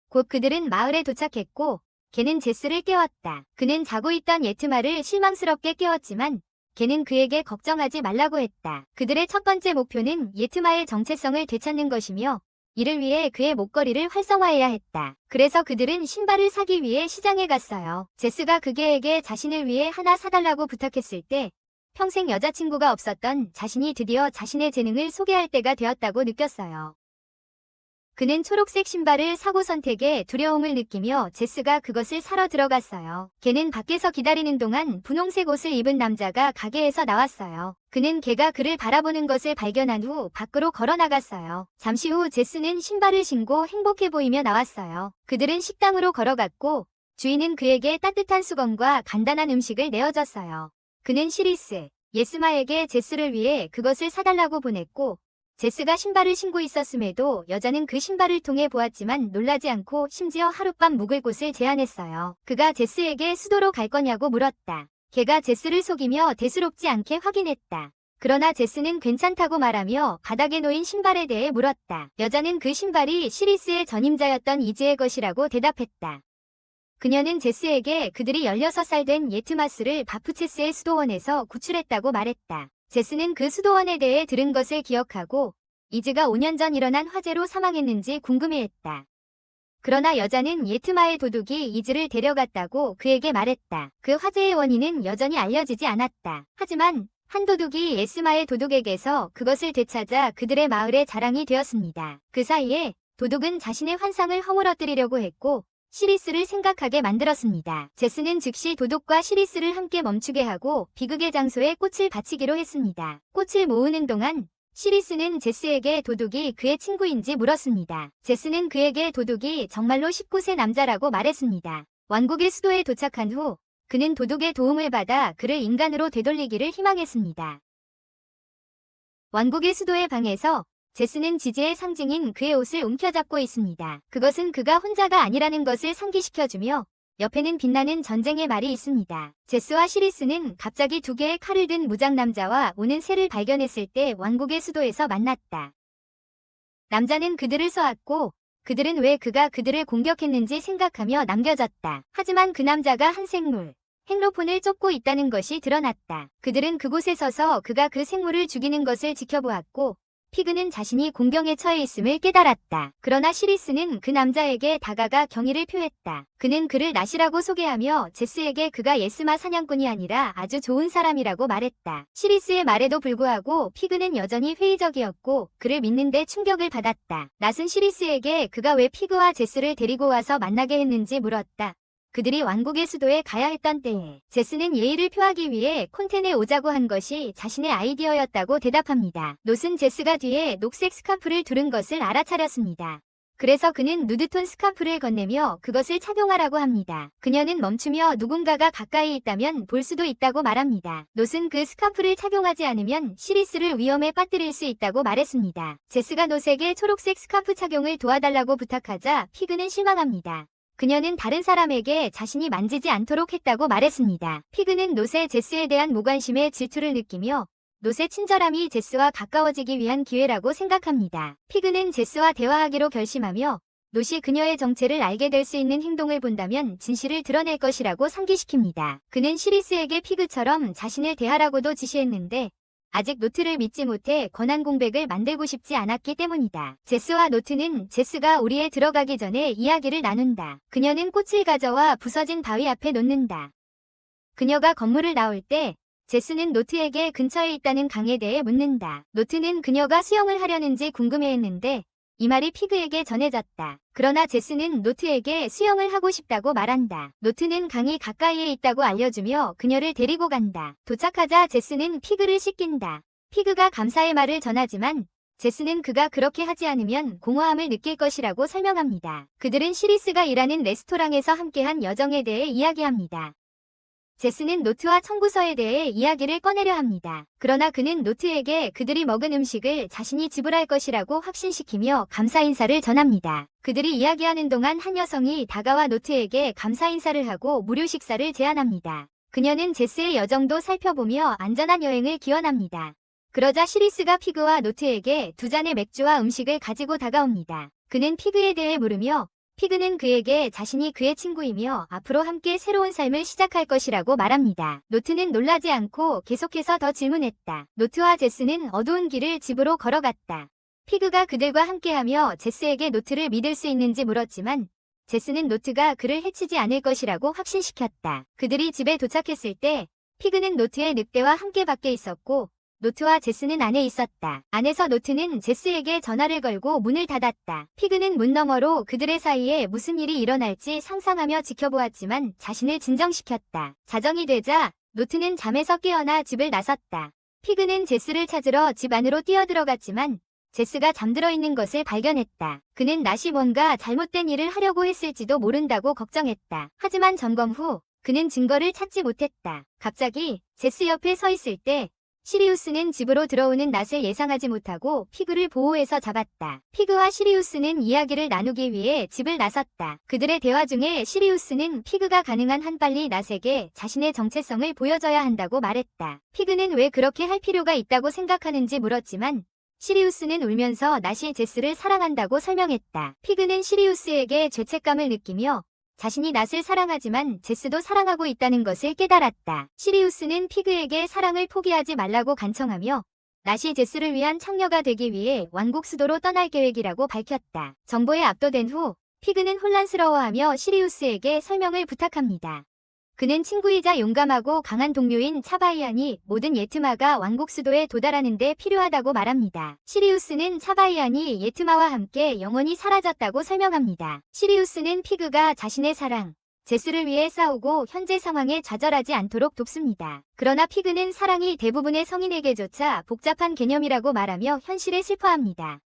A: 곧 그들은 마을에 도착했고 개는 제스를 깨웠다. 그는 자고 있던 예트마를 실망스럽게 깨웠지만 개는 그에게 걱정하지 말라고 했다. 그들의 첫 번째 목표는 예트마의 정체성을 되찾는 것이며 이를 위해 그의 목걸이를 활성화해야 했다. 그래서 그들은 신발을 사기 위해 시장에 갔어요. 제스가 그 개에게 자신을 위해 하나 사달라고 부탁했을 때 평생 여자친구가 없었던 자신이 드디어 자신의 재능을 소개할 때가 되었다고 느꼈어요. 그는 초록색 신발을 사고 선택에 두려움을 느끼며 제스가 그것을 사러 들어갔어요. 걔는 밖에서 기다리는 동안 분홍색 옷을 입은 남자가 가게에서 나왔어요. 그는 걔가 그를 바라보는 것을 발견한 후 밖으로 걸어 나갔어요. 잠시 후 제스는 신발을 신고 행복해 보이며 나왔어요. 그들은 식당으로 걸어갔고 주인은 그에게 따뜻한 수건과 간단한 음식을 내어줬어요. 그는 시리스, 예스마에게 제스를 위해 그것을 사달라고 보냈고 제스가 신발을 신고 있었음에도 여자는 그 신발을 통해 보았지만 놀라지 않고 심지어 하룻밤 묵을 곳을 제안했어요. 그가 제스에게 수도로 갈 거냐고 물었다. 걔가 제스를 속이며 대수롭지 않게 확인했다. 그러나 제스는 괜찮다고 말하며 바닥에 놓인 신발에 대해 물었다. 여자는 그 신발이 시리스의 전임자였던 이즈의 것이라고 대답했다. 그녀는 제스에게 그들이 16살 된 예트마스를 바프체스의 수도원에서 구출했다고 말했다. 제스는 그 수도원에 대해 들은 것을 기억하고 이즈가 5년 전 일어난 화재로 사망했는지 궁금해했다. 그러나 여자는 예트마의 도둑이 이즈를 데려갔다고 그에게 말했다. 그 화재의 원인은 여전히 알려지지 않았다. 하지만 한 도둑이 예스마의 도둑에게서 그것을 되찾아 그들의 마을의 자랑이 되었습니다. 그 사이에 도둑은 자신의 환상을 허물어뜨리려고 했고 시리스를 생각하게 만들었습니다. 제스는 즉시 도둑과 시리스를 함께 멈추게 하고 비극의 장소에 꽃을 바치기로 했습니다. 꽃을 모으는 동안 시리스는 제스에게 도둑이 그의 친구인지 물었습니다. 제스는 그에게 도둑이 정말로 19세 남자라고 말했습니다. 왕국의 수도에 도착한 후 그는 도둑의 도움을 받아 그를 인간으로 되돌리기를 희망했습니다. 왕국의 수도의 방에서 제스는 지지의 상징인 그의 옷을 움켜잡고 있습니다. 그것은 그가 혼자가 아니라는 것을 상기시켜주며 옆에는 빛나는 전쟁의 말이 있습니다. 제스와 시리스는 갑자기 두 개의 칼을 든 무장 남자와 오는 새를 발견했을 때 왕국의 수도에서 만났다. 남자는 그들을 쏘았고 그들은 왜 그가 그들을 공격했는지 생각하며 남겨졌다. 하지만 그 남자가 한 생물, 행로폰을 쫓고 있다는 것이 드러났다. 그들은 그곳에 서서 그가 그 생물을 죽이는 것을 지켜보았고 피그는 자신이 공경에 처해 있음을 깨달았다. 그러나 시리스는 그 남자에게 다가가 경의를 표했다. 그는 그를 낫이라고 소개하며 제스에게 그가 예스마 사냥꾼이 아니라 아주 좋은 사람이라고 말했다. 시리스의 말에도 불구하고 피그는 여전히 회의적이었고 그를 믿는데 충격을 받았다. 낫은 시리스에게 그가 왜 피그와 제스를 데리고 와서 만나게 했는지 물었다. 그들이 왕국의 수도에 가야 했던 때에 제스는 예의를 표하기 위해 콘텐에 오자고 한 것이 자신의 아이디어였다고 대답합니다. 롯은 제스가 뒤에 녹색 스카프를 두른 것을 알아차렸습니다. 그래서 그는 누드톤 스카프를 건네며 그것을 착용하라고 합니다. 그녀는 멈추며 누군가가 가까이 있다면 볼 수도 있다고 말합니다. 롯은 그 스카프를 착용하지 않으면 시리스를 위험에 빠뜨릴 수 있다고 말했습니다. 제스가 롯에게 초록색 스카프 착용을 도와달라고 부탁하자 피그는 실망합니다. 그녀는 다른 사람에게 자신이 만지지 않도록 했다고 말했습니다. 피그는 롯의 제스에 대한 무관심에 질투를 느끼며 롯의 친절함이 제스와 가까워지기 위한 기회라고 생각합니다. 피그는 제스와 대화하기로 결심하며 롯이 그녀의 정체를 알게 될 수 있는 행동을 본다면 진실을 드러낼 것이라고 상기시킵니다. 그는 시리스에게 피그처럼 자신을 대하라고도 지시했는데 아직 노트를 믿지 못해 권한 공백을 만들고 싶지 않았기 때문이다. 제스와 노트는 제스가 우리에 들어가기 전에 이야기를 나눈다. 그녀는 꽃을 가져와 부서진 바위 앞에 놓는다. 그녀가 건물을 나올 때 제스는 노트에게 근처에 있다는 강에 대해 묻는다. 노트는 그녀가 수영을 하려는지 궁금해했는데 이 말이 피그에게 전해졌다. 그러나 제스는 노트에게 수영을 하고 싶다고 말한다. 노트는 강이 가까이에 있다고 알려주며 그녀를 데리고 간다. 도착하자 제스는 피그를 씻긴다. 피그가 감사의 말을 전하지만 제스는 그가 그렇게 하지 않으면 공허함을 느낄 것이라고 설명합니다. 그들은 시리스가 일하는 레스토랑에서 함께한 여정에 대해 이야기합니다. 제스는 노트와 청구서에 대해 이야기를 꺼내려 합니다. 그러나 그는 노트에게 그들이 먹은 음식을 자신이 지불할 것이라고 확신시키며 감사 인사를 전합니다. 그들이 이야기하는 동안 한 여성이 다가와 노트에게 감사 인사를 하고 무료 식사를 제안합니다. 그녀는 제스의 여정도 살펴보며 안전한 여행을 기원합니다. 그러자 시리스가 피그와 노트에게 두 잔의 맥주와 음식을 가지고 다가옵니다. 그는 피그에 대해 물으며 피그는 그에게 자신이 그의 친구이며 앞으로 함께 새로운 삶을 시작할 것이라고 말합니다. 노트는 놀라지 않고 계속해서 더 질문했다. 노트와 제스는 어두운 길을 집으로 걸어갔다. 피그가 그들과 함께하며 제스에게 노트를 믿을 수 있는지 물었지만 제스는 노트가 그를 해치지 않을 것이라고 확신시켰다. 그들이 집에 도착했을 때 피그는 노트의 늑대와 함께 밖에 있었고 노트와 제스는 안에 있었다. 안에서 노트는 제스에게 전화를 걸고 문을 닫았다. 피그는 문 너머로 그들의 사이에 무슨 일이 일어날지 상상하며 지켜보았지만 자신을 진정시켰다. 자정이 되자 노트는 잠에서 깨어나 집을 나섰다. 피그는 제스를 찾으러 집 안으로 뛰어들어갔지만 제스가 잠들어 있는 것을 발견했다. 그는 낫이 뭔가 잘못된 일을 하려고 했을지도 모른다고 걱정했다. 하지만 점검 후 그는 증거를 찾지 못했다. 갑자기 제스 옆에 서 있을 때 시리우스는 집으로 들어오는 낫을 예상하지 못하고 피그를 보호해서 잡았다. 피그와 시리우스는 이야기를 나누기 위해 집을 나섰다. 그들의 대화 중에 시리우스는 피그가 가능한 한 빨리 낫에게 자신의 정체성을 보여줘야 한다고 말했다. 피그는 왜 그렇게 할 필요가 있다고 생각하는지 물었지만 시리우스는 울면서 낫이 제스를 사랑한다고 설명했다. 피그는 시리우스에게 죄책감을 느끼며 자신이 낫을 사랑하지만 제스도 사랑하고 있다는 것을 깨달았다. 시리우스는 피그에게 사랑을 포기하지 말라고 간청하며 낫이 제스를 위한 창녀가 되기 위해 왕국 수도로 떠날 계획이라고 밝혔다. 정보에 압도된 후 피그는 혼란스러워하며 시리우스에게 설명을 부탁합니다. 그는 친구이자 용감하고 강한 동료인 차바이안이 모든 예트마가 왕국 수도에 도달하는 데 필요하다고 말합니다. 시리우스는 차바이안이 예트마와 함께 영원히 사라졌다고 설명합니다. 시리우스는 피그가 자신의 사랑, 제스를 위해 싸우고 현재 상황에 좌절하지 않도록 돕습니다. 그러나 피그는 사랑이 대부분의 성인에게조차 복잡한 개념이라고 말하며 현실에 슬퍼합니다.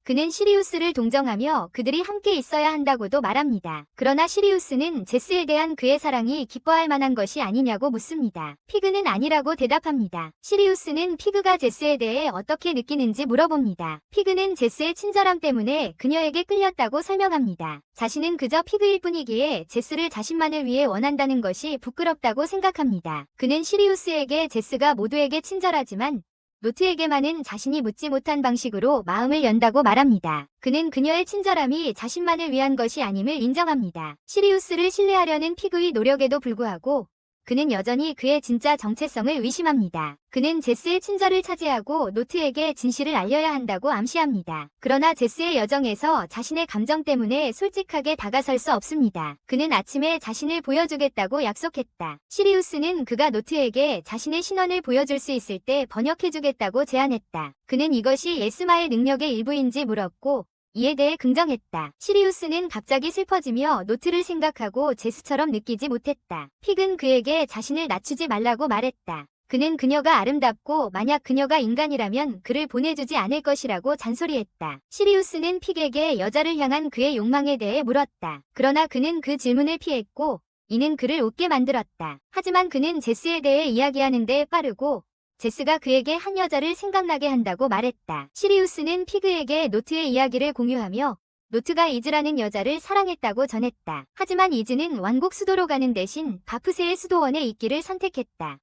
A: 그는 시리우스를 동정하며 그들이 함께 있어야 한다고도 말합니다. 그러나 시리우스는 제스에 대한 그의 사랑이 기뻐할 만한 것이 아니냐고 묻습니다. 피그는 아니라고 대답합니다. 시리우스는 피그가 제스에 대해 어떻게 느끼는지 물어봅니다. 피그는 제스의 친절함 때문에 그녀에게 끌렸다고 설명합니다. 자신은 그저 피그일 뿐이기에 제스를 자신만을 위해 원한다는 것이 부끄럽다고 생각합니다. 그는 시리우스에게 제스가 모두에게 친절하지만 노트에게만은 자신이 묻지 못한 방식으로 마음을 연다고 말합니다. 그는 그녀의 친절함이 자신만을 위한 것이 아님을 인정합니다. 시리우스를 신뢰하려는 피그의 노력에도 불구하고 그는 여전히 그의 진짜 정체성을 의심합니다. 그는 제스의 친절을 차지하고 노트에게 진실을 알려야 한다고 암시합니다. 그러나 제스의 여정에서 자신의 감정 때문에 솔직하게 다가설 수 없습니다. 그는 아침에 자신을 보여주겠다고 약속했다. 시리우스는 그가 노트에게 자신의 신원을 보여줄 수 있을 때 번역해주겠다고 제안했다. 그는 이것이 예스마의 능력의 일부인지 물었고 이에 대해 긍정했다. 시리우스는 갑자기 슬퍼지며 노트를 생각하고 제스처럼 느끼지 못했다. 픽은 그에게 자신을 낮추지 말라고 말했다. 그는 그녀가 아름답고 만약 그녀가 인간이라면 그를 보내주지 않을 것이라고 잔소리했다. 시리우스는 픽에게 여자를 향한 그의 욕망에 대해 물었다. 그러나 그는 그 질문을 피했고 이는 그를 웃게 만들었다. 하지만 그는 제스에 대해 이야기하는데 빠르고 제스가 그에게 한 여자를 생각나게 한다고 말했다. 시리우스는 피그에게 노트의 이야기를 공유하며 노트가 이즈라는 여자를 사랑했다고 전했다. 하지만 이즈는 왕국 수도로 가는 대신 바프세의 수도원에 있기를 선택했다.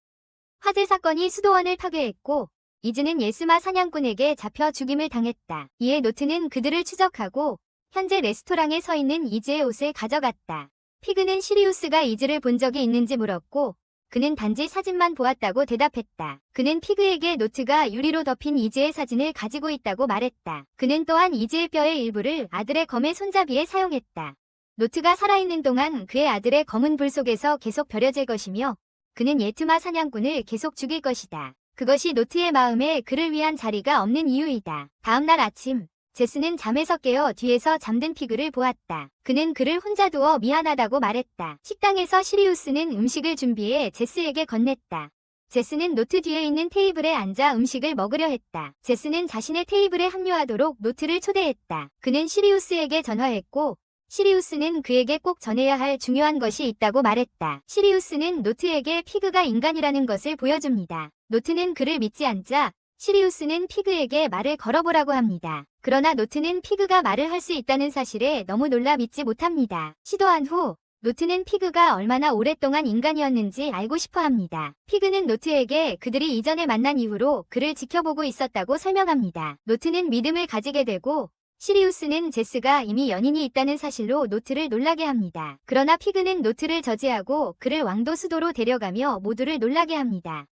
A: 화재 사건이 수도원을 파괴했고 이즈는 예스마 사냥꾼에게 잡혀 죽임을 당했다. 이에 노트는 그들을 추적하고 현재 레스토랑에 서 있는 이즈의 옷을 가져갔다. 피그는 시리우스가 이즈를 본 적이 있는지 물었고 그는 단지 사진만 보았다고 대답했다. 그는 피그에게 노트가 유리로 덮인 이즈의 사진을 가지고 있다고 말했다. 그는 또한 이즈의 뼈의 일부를 아들의 검의 손잡이에 사용했다. 노트가 살아있는 동안 그의 아들의 검은 불 속에서 계속 버려질 것이며 그는 예트마 사냥꾼을 계속 죽일 것이다. 그것이 노트의 마음에 그를 위한 자리가 없는 이유이다. 다음날 아침 제스는 잠에서 깨어 뒤에서 잠든 피그를 보았다. 그는 그를 혼자 두어 미안하다고 말했다. 식당에서 시리우스는 음식을 준비해 제스에게 건넸다. 제스는 노트 뒤에 있는 테이블에 앉아 음식을 먹으려 했다. 제스는 자신의 테이블에 합류하도록 노트를 초대했다. 그는 시리우스에게 전화했고 시리우스는 그에게 꼭 전해야 할 중요한 것이 있다고 말했다. 시리우스는 노트에게 피그가 인간이라는 것을 보여줍니다. 노트는 그를 믿지 않자 시리우스는 피그에게 말을 걸어보라고 합니다. 그러나 노트는 피그가 말을 할 수 있다는 사실에 너무 놀라 믿지 못합니다. 시도한 후 노트는 피그가 얼마나 오랫동안 인간이었는지 알고 싶어 합니다. 피그는 노트에게 그들이 이전에 만난 이후로 그를 지켜보고 있었다고 설명합니다. 노트는 믿음을 가지게 되고 시리우스는 제스가 이미 연인이 있다는 사실로 노트를 놀라게 합니다. 그러나 피그는 노트를 저지하고 그를 왕도 수도로 데려가며 모두를 놀라게 합니다.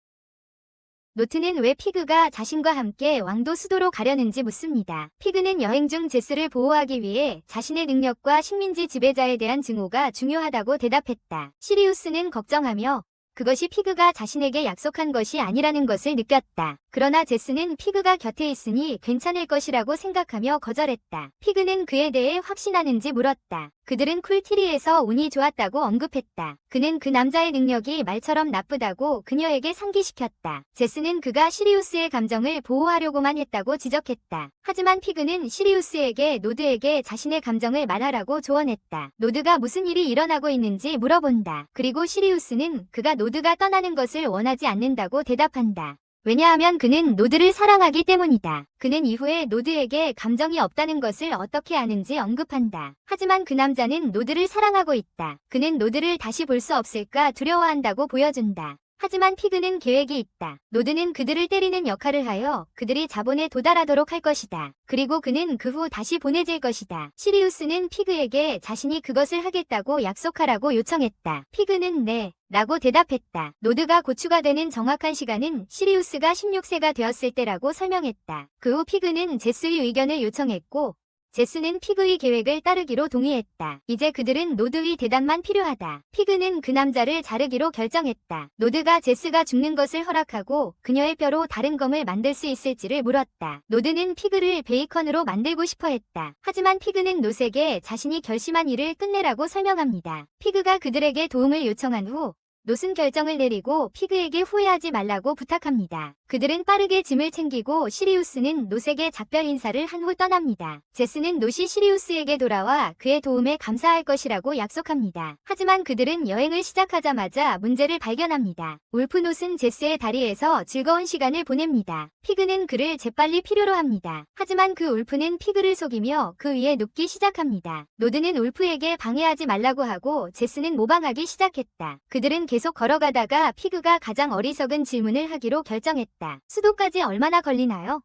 A: 노트는 왜 피그가 자신과 함께 왕도 수도로 가려는지 묻습니다. 피그는 여행 중 제스를 보호하기 위해 자신의 능력과 식민지 지배자에 대한 증오가 중요하다고 대답했다. 시리우스는 걱정하며 그것이 피그가 자신에게 약속한 것이 아니라는 것을 느꼈다. 그러나 제스는 피그가 곁에 있으니 괜찮을 것이라고 생각하며 거절했다. 피그는 그에 대해 확신하는지 물었다. 그들은 쿨티리에서 운이 좋았다고 언급했다. 그는 그 남자의 능력이 말처럼 나쁘다고 그녀에게 상기시켰다. 제스는 그가 시리우스의 감정을 보호하려고만 했다고 지적했다. 하지만 피그는 시리우스에게 노드에게 자신의 감정을 말하라고 조언했다. 노드가 무슨 일이 일어나고 있는지 물어본다. 그리고 시리우스는 그가 노드가 떠나는 것을 원하지 않는다고 대답한다. 왜냐하면 그는 노드를 사랑하기 때문이다. 그는 이후에 노드에게 감정이 없다는 것을 어떻게 아는지 언급한다. 하지만 그 남자는 노드를 사랑하고 있다. 그는 노드를 다시 볼 수 없을까 두려워한다고 보여준다. 하지만 피그는 계획이 있다. 노드는 그들을 때리는 역할을 하여 그들이 자본에 도달하도록 할 것이다. 그리고 그는 그 후 다시 보내질 것이다. 시리우스는 피그에게 자신이 그것을 하겠다고 약속하라고 요청했다. 피그는 네. 라고 대답했다. 노드가 고추가 되는 정확한 시간은 시리우스가 16세가 되었을 때라고 설명했다. 그 후 피그는 제스의 의견을 요청했고 제스는 피그의 계획을 따르기로 동의했다. 이제 그들은 노드의 대단만 필요하다. 피그는 그 남자를 자르기로 결정했다. 노드가 제스가 죽는 것을 허락하고 그녀의 뼈로 다른 검을 만들 수 있을지를 물었다. 노드는 피그를 베이컨으로 만들고 싶어 했다. 하지만 피그는 노색에 자신이 결심한 일을 끝내라고 설명합니다. 피그가 그들에게 도움을 요청한 후 노슨 결정을 내리고 피그에게 후회하지 말라고 부탁합니다. 그들은 빠르게 짐을 챙기고 시리우스는 노색의 작별 인사를 한 후 떠납니다. 제스는 노시 시리우스에게 돌아와 그의 도움에 감사할 것이라고 약속합니다. 하지만 그들은 여행을 시작하자마자 문제를 발견합니다. 울프노스는 제스의 다리에서 즐거운 시간을 보냅니다. 피그는 그를 재빨리 필요로 합니다. 하지만 그 울프는 피그를 속이며 그 위에 눕기 시작합니다. 노드는 울프에게 방해하지 말라고 하고 제스는 모방하기 시작했다. 그들은 계속 계속 걸어가다가 피그가 가장 어리석은 질문을 하기로 결정했다. 수도까지 얼마나 걸리나요?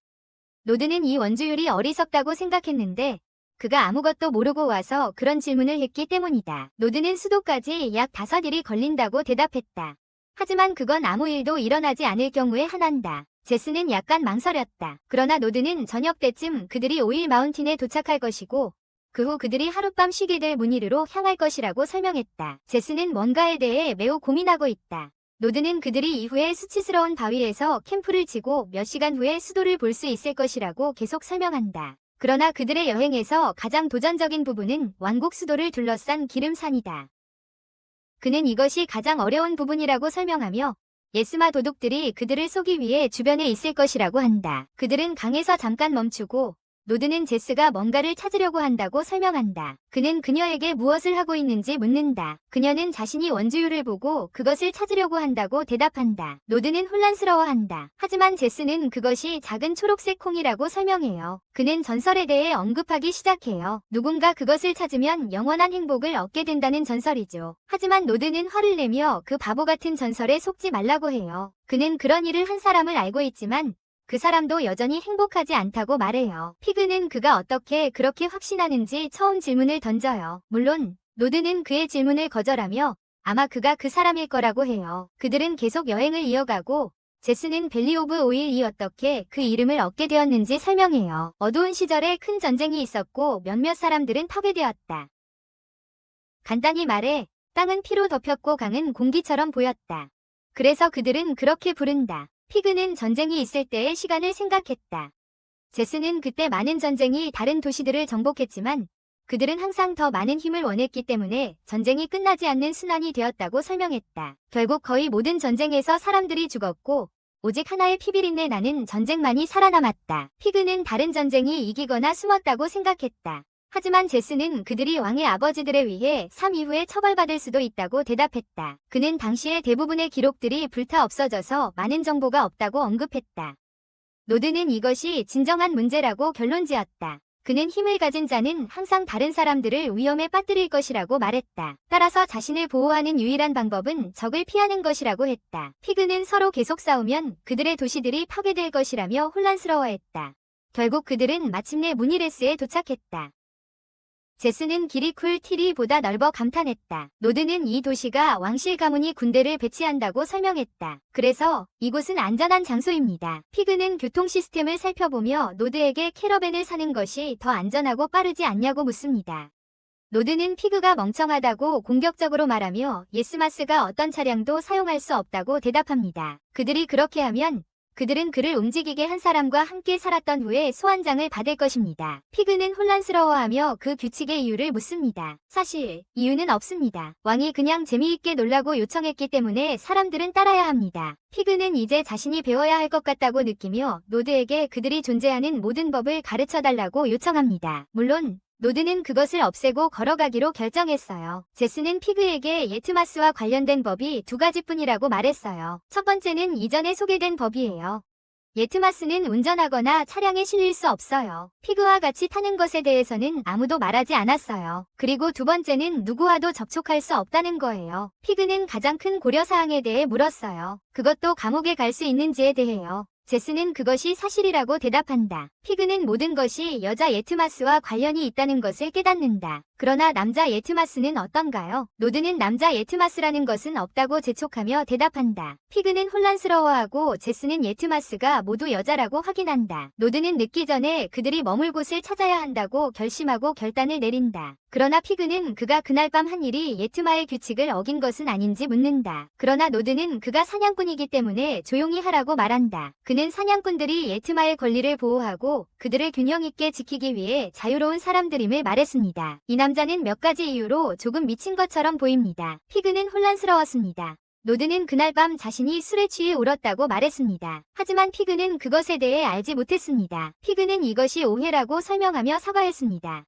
A: 노드는 이 원주율이 어리석다고 생각했는데 그가 아무것도 모르고 와서 그런 질문을 했기 때문이다. 노드는 수도까지 약 5일이 걸린다고 대답했다. 하지만 그건 아무 일도 일어나지 않을 경우에 한한다. 제스는 약간 망설였다. 그러나 노드는 저녁 때쯤 그들이 오일 마운틴에 도착할 것이고 그 후 그들이 하룻밤 쉬게 될 무니르로 향할 것이라고 설명했다. 제스는 뭔가에 대해 매우 고민하고 있다. 노드는 그들이 이후에 수치스러운 바위에서 캠프를 치고 몇 시간 후에 수도를 볼 수 있을 것이라고 계속 설명한다. 그러나 그들의 여행에서 가장 도전적인 부분은 왕국 수도를 둘러싼 기름산이다. 그는 이것이 가장 어려운 부분이라고 설명하며 예스마 도둑들이 그들을 쏘기 위해 주변에 있을 것이라고 한다. 그들은 강에서 잠깐 멈추고 노드는 제스가 뭔가를 찾으려고 한다고 설명한다. 그는 그녀에게 무엇을 하고 있는지 묻는다. 그녀는 자신이 원주율을 보고 그것을 찾으려고 한다고 대답한다. 노드는 혼란스러워한다. 하지만 제스는 그것이 작은 초록색 콩이라고 설명해요. 그는 전설에 대해 언급하기 시작해요. 누군가 그것을 찾으면 영원한 행복을 얻게 된다는 전설이죠. 하지만 노드는 화를 내며 그 바보 같은 전설에 속지 말라고 해요. 그는 그런 일을 한 사람을 알고 있지만 그 사람도 여전히 행복하지 않다고 말해요. 피그는 그가 어떻게 그렇게 확신하는지 처음 질문을 던져요. 물론 노드는 그의 질문을 거절하며 아마 그가 그 사람일 거라고 해요. 그들은 계속 여행을 이어가고 제스는 밸리 오브 오일이 어떻게 그 이름을 얻게 되었는지 설명해요. 어두운 시절에 큰 전쟁이 있었고 몇몇 사람들은 파괴되었다. 간단히 말해 땅은 피로 덮였고 강은 공기처럼 보였다. 그래서 그들은 그렇게 부른다. 피그는 전쟁이 있을 때의 시간을 생각했다. 제스는 그때 많은 전쟁이 다른 도시들을 정복했지만 그들은 항상 더 많은 힘을 원했기 때문에 전쟁이 끝나지 않는 순환이 되었다고 설명했다. 결국 거의 모든 전쟁에서 사람들이 죽었고 오직 하나의 피비린내 나는 전쟁만이 살아남았다. 피그는 다른 전쟁이 이기거나 숨었다고 생각했다. 하지만 제스는 그들이 왕의 아버지들에 의해 삶 이후에 처벌받을 수도 있다고 대답했다. 그는 당시의 대부분의 기록들이 불타 없어져서 많은 정보가 없다고 언급했다. 노드는 이것이 진정한 문제라고 결론지었다. 그는 힘을 가진 자는 항상 다른 사람들을 위험에 빠뜨릴 것이라고 말했다. 따라서 자신을 보호하는 유일한 방법은 적을 피하는 것이라고 했다. 피그는 서로 계속 싸우면 그들의 도시들이 파괴될 것이라며 혼란스러워했다. 결국 그들은 마침내 무니레스에 도착했다. 제스는 길이 쿨티리보다 넓어 감탄했다. 노드는 이 도시가 왕실 가문이 군대를 배치한다고 설명했다. 그래서 이곳은 안전한 장소입니다. 피그는 교통 시스템을 살펴보며 노드에게 캐러밴을 사는 것이 더 안전하고 빠르지 않냐고 묻습니다. 노드는 피그가 멍청하다고 공격적으로 말하며 예스마스가 어떤 차량도 사용할 수 없다고 대답합니다. 그들이 그렇게 하면 그들은 그를 움직이게 한 사람과 함께 살았던 후에 소환장을 받을 것입니다. 피그는 혼란스러워하며 그 규칙의 이유를 묻습니다. 사실 이유는 없습니다. 왕이 그냥 재미있게 놀라고 요청했기 때문에 사람들은 따라야 합니다. 피그는 이제 자신이 배워야 할 것 같다고 느끼며 노드에게 그들이 존재하는 모든 법을 가르쳐달라고 요청합니다. 물론 노드는 그것을 없애고 걸어가기로 결정했어요. 제스는 피그에게 예트마스와 관련된 법이 2가지뿐이라고 말했어요. 첫 번째는 이전에 소개된 법이에요. 예트마스는 운전하거나 차량에 실릴 수 없어요. 피그와 같이 타는 것에 대해서는 아무도 말하지 않았어요. 그리고 두 번째는 누구와도 접촉할 수 없다는 거예요. 피그는 가장 큰 고려사항에 대해 물었어요. 그것도 감옥에 갈 수 있는지에 대해요. 제스는 그것이 사실이라고 대답한다. 피그는 모든 것이 여자 예트마스와 관련이 있다는 것을 깨닫는다. 그러나 남자 예트마스는 어떤가요? 노드는 남자 예트마스라는 것은 없다고 재촉하며 대답한다. 피그는 혼란스러워하고 제스는 예트마스가 모두 여자라고 확인한다. 노드는 늦기 전에 그들이 머물 곳을 찾아야 한다고 결심하고 결단을 내린다. 그러나 피그는 그가 그날 밤 한 일이 예트마의 규칙을 어긴 것은 아닌지 묻는다. 그러나 노드는 그가 사냥꾼이기 때문에 조용히 하라고 말한다. 그는 사냥꾼들이 예트마의 권리를 보호하고 그들을 균형 있게 지키기 위해 자유로운 사람들임을 말했습니다. 이 남자는 몇 가지 이유로 조금 미친 것처럼 보입니다. 피그는 혼란스러웠습니다. 노드는 그날 밤 자신이 술에 취해 울었다고 말했습니다. 하지만 피그는 그것에 대해 알지 못했습니다. 피그는 이것이 오해라고 설명하며 사과했습니다.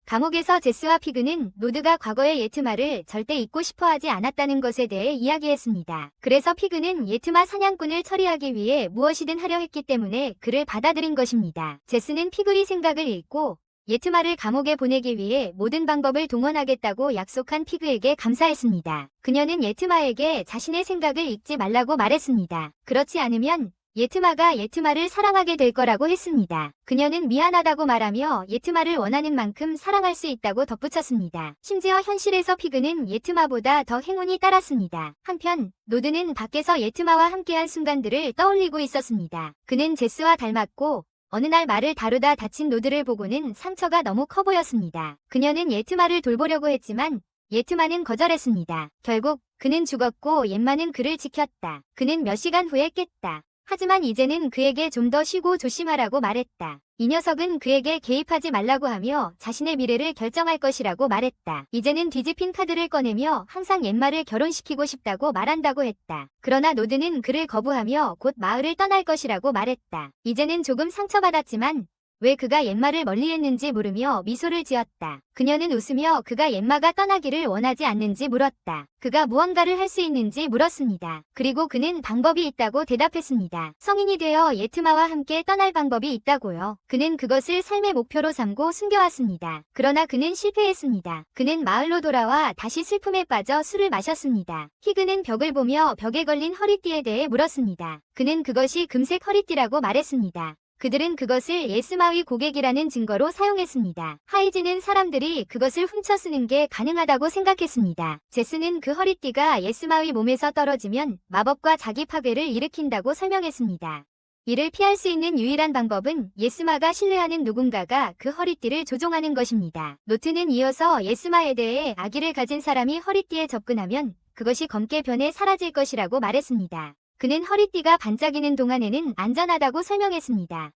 A: 감옥에서 제스와 피그는 노드가 과거의 예트마를 절대 잊고 싶어하지 않았다는 것에 대해 이야기했습니다. 그래서 피그는 예트마 사냥꾼을 처리하기 위해 무엇이든 하려 했기 때문에 그를 받아들인 것입니다. 제스는 피그의 생각을 읽고 예트마를 감옥에 보내기 위해 모든 방법을 동원하겠다고 약속한 피그에게 감사했습니다. 그녀는 예트마에게 자신의 생각을 잊지 말라고 말했습니다. 그렇지 않으면 예트마가 예트마를 사랑하게 될 거라고 했습니다. 그녀는 미안하다고 말하며 예트마를 원하는 만큼 사랑할 수 있다고 덧붙였습니다. 심지어 현실에서 피그는 예트마보다 더 행운이 따랐습니다. 한편 노드는 밖에서 예트마와 함께한 순간들을 떠올리고 있었습니다. 그는 제스와 닮았고 어느 날 말을 다루다 다친 노드를 보고는 상처가 너무 커 보였습니다. 그녀는 예트마를 돌보려고 했지만 예트마는 거절했습니다. 결국 그는 죽었고 옌마는 그를 지켰다. 그는 몇 시간 후에 깼다. 하지만 이제는 그에게 좀 더 쉬고 조심하라고 말했다. 이 녀석은 그에게 개입하지 말라고 하며 자신의 미래를 결정할 것이라고 말했다. 이제는 뒤집힌 카드를 꺼내며 항상 옌마를 결혼시키고 싶다고 말한다고 했다. 그러나 노드는 그를 거부하며 곧 마을을 떠날 것이라고 말했다. 이제는 조금 상처받았지만 왜 그가 옌마를 멀리했는지 물으며 미소를 지었다. 그녀는 웃으며 그가 옌마가 떠나기를 원하지 않는지 물었다. 그가 무언가를 할 수 있는지 물었습니다. 그리고 그는 방법이 있다고 대답했습니다. 성인이 되어 예트마와 함께 떠날 방법이 있다고요. 그는 그것을 삶의 목표로 삼고 숨겨왔습니다. 그러나 그는 실패했습니다. 그는 마을로 돌아와 다시 슬픔에 빠져 술을 마셨습니다. 피그는 벽을 보며 벽에 걸린 허리띠에 대해 물었습니다. 그는 그것이 금색 허리띠라고 말했습니다. 그들은 그것을 예스마의 고객이라는 증거로 사용했습니다. 하이즈는 사람들이 그것을 훔쳐 쓰는 게 가능하다고 생각했습니다. 제스는 그 허리띠가 예스마의 몸에서 떨어지면 마법과 자기 파괴를 일으킨다고 설명했습니다. 이를 피할 수 있는 유일한 방법은 예스마가 신뢰하는 누군가가 그 허리띠를 조종하는 것입니다. 노트는 이어서 예스마에 대해 악의를 가진 사람이 허리띠에 접근하면 그것이 검게 변해 사라질 것이라고 말했습니다. 그는 허리띠가 반짝이는 동안에는 안전하다고 설명했습니다.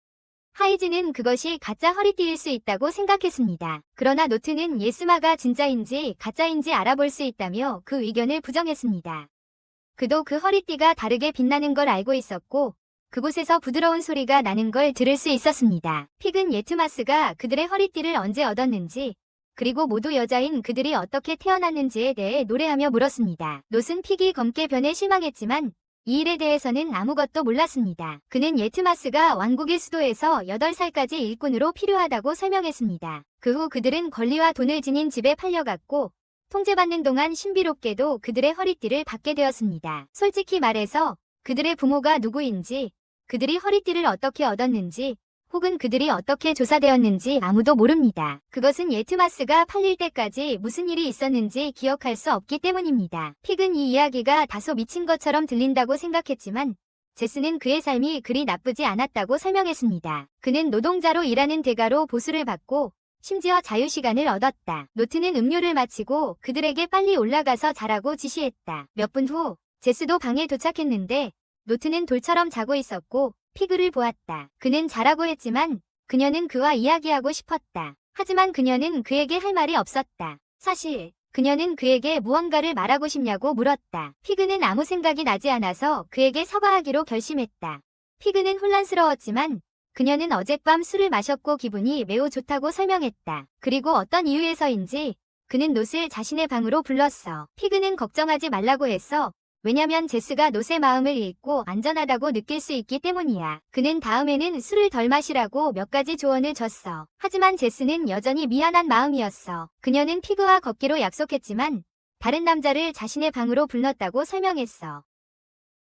A: 하이즈는 그것이 가짜 허리띠일 수 있다고 생각했습니다. 그러나 노트는 예스마가 진짜인지 가짜인지 알아볼 수 있다며 그 의견을 부정했습니다. 그도 그 허리띠가 다르게 빛나는 걸 알고 있었고 그곳에서 부드러운 소리가 나는 걸 들을 수 있었습니다. 픽은 예트마스가 그들의 허리띠를 언제 얻었는지 그리고 모두 여자인 그들이 어떻게 태어났는지에 대해 노래하며 물었습니다. 놋은 픽이 검게 변해 실망했지만 이 일에 대해서는 아무것도 몰랐습니다. 그는 예트마스가 왕국의 수도에서 8살까지 일꾼으로 필요하다고 설명했습니다. 그 후 그들은 권리와 돈을 지닌 집에 팔려갔고 통제받는 동안 신비롭게도 그들의 허리띠를 받게 되었습니다. 솔직히 말해서 그들의 부모가 누구인지, 그들이 허리띠를 어떻게 얻었는지, 혹은 그들이 어떻게 조사되었는지 아무도 모릅니다. 그것은 예트마스가 팔릴 때까지 무슨 일이 있었는지 기억할 수 없기 때문입니다. 픽은 이 이야기가 다소 미친 것처럼 들린다고 생각했지만 제스는 그의 삶이 그리 나쁘지 않았다고 설명했습니다. 그는 노동자로 일하는 대가로 보수를 받고 심지어 자유시간을 얻었다. 노트는 음료를 마치고 그들에게 빨리 올라가서 자라고 지시했다. 몇 분 후 제스도 방에 도착했는데 노트는 돌처럼 자고 있었고 피그를 보았다. 그는 자라고 했지만 그녀는 그와 이야기하고 싶었다. 하지만 그녀는 그에게 할 말이 없었다. 사실 그녀는 그에게 무언가를 말하고 싶냐고 물었다. 피그는 아무 생각이 나지 않아서 그에게 사과하기로 결심했다. 피그는 혼란스러웠지만 그녀는 어젯밤 술을 마셨고 기분이 매우 좋다고 설명했다. 그리고 어떤 이유에서인지 그는 놋을 자신의 방으로 불렀어. 피그는 걱정하지 말라고 했어. 왜냐면 제스가 놋의 마음을 읽고 안전하다고 느낄 수 있기 때문이야. 그는 다음에는 술을 덜 마시라고 몇 가지 조언을 줬어. 하지만 제스는 여전히 미안한 마음이었어. 그녀는 피그와 걷기로 약속했지만 다른 남자를 자신의 방으로 불렀다고 설명했어.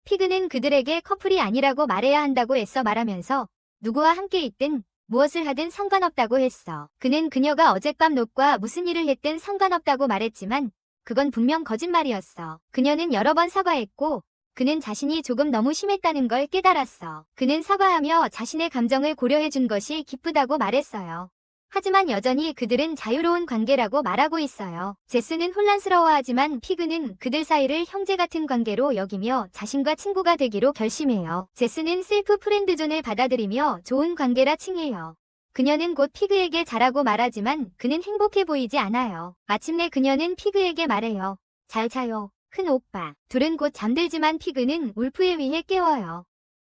A: 피그는 그들에게 커플이 아니라고 말해야 한다고 애써 말하면서 누구와 함께 있든 무엇을 하든 상관없다고 했어. 그는 그녀가 어젯밤 놋과 무슨 일을 했든 상관없다고 말했지만 그건 분명 거짓말이었어. 그녀는 여러 번 사과했고 그는 자신이 조금 너무 심했다는 걸 깨달았어. 그는 사과하며 자신의 감정을 고려해준 것이 기쁘다고 말했어요. 하지만 여전히 그들은 자유로운 관계라고 말하고 있어요. 제스는 혼란스러워하지만 피그는 그들 사이를 형제 같은 관계로 여기며 자신과 친구가 되기로 결심해요. 제스는 셀프 프렌드존을 받아들이며 좋은 관계라 칭해요. 그녀는 곧 피그에게 잘하고 말하지만 그는 행복해 보이지 않아요. 마침내 그녀는 피그에게 말해요. 잘 자요, 큰 오빠. 둘은 곧 잠들지만 피그는 울프에 의해 깨워요.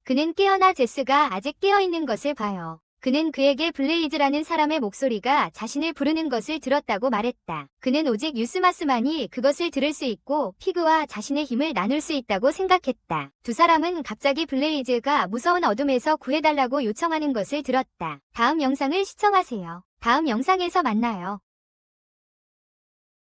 A: 그는 깨어나 제스가 아직 깨어있는 것을 봐요. 그는 그에게 블레이즈라는 사람의 목소리가 자신을 부르는 것을 들었다고 말했다. 그는 오직 유스마스만이 그것을 들을 수 있고 피그와 자신의 힘을 나눌 수 있다고 생각했다. 두 사람은 갑자기 블레이즈가 무서운 어둠에서 구해달라고 요청하는 것을 들었다. 다음 영상을 시청하세요. 다음 영상에서 만나요.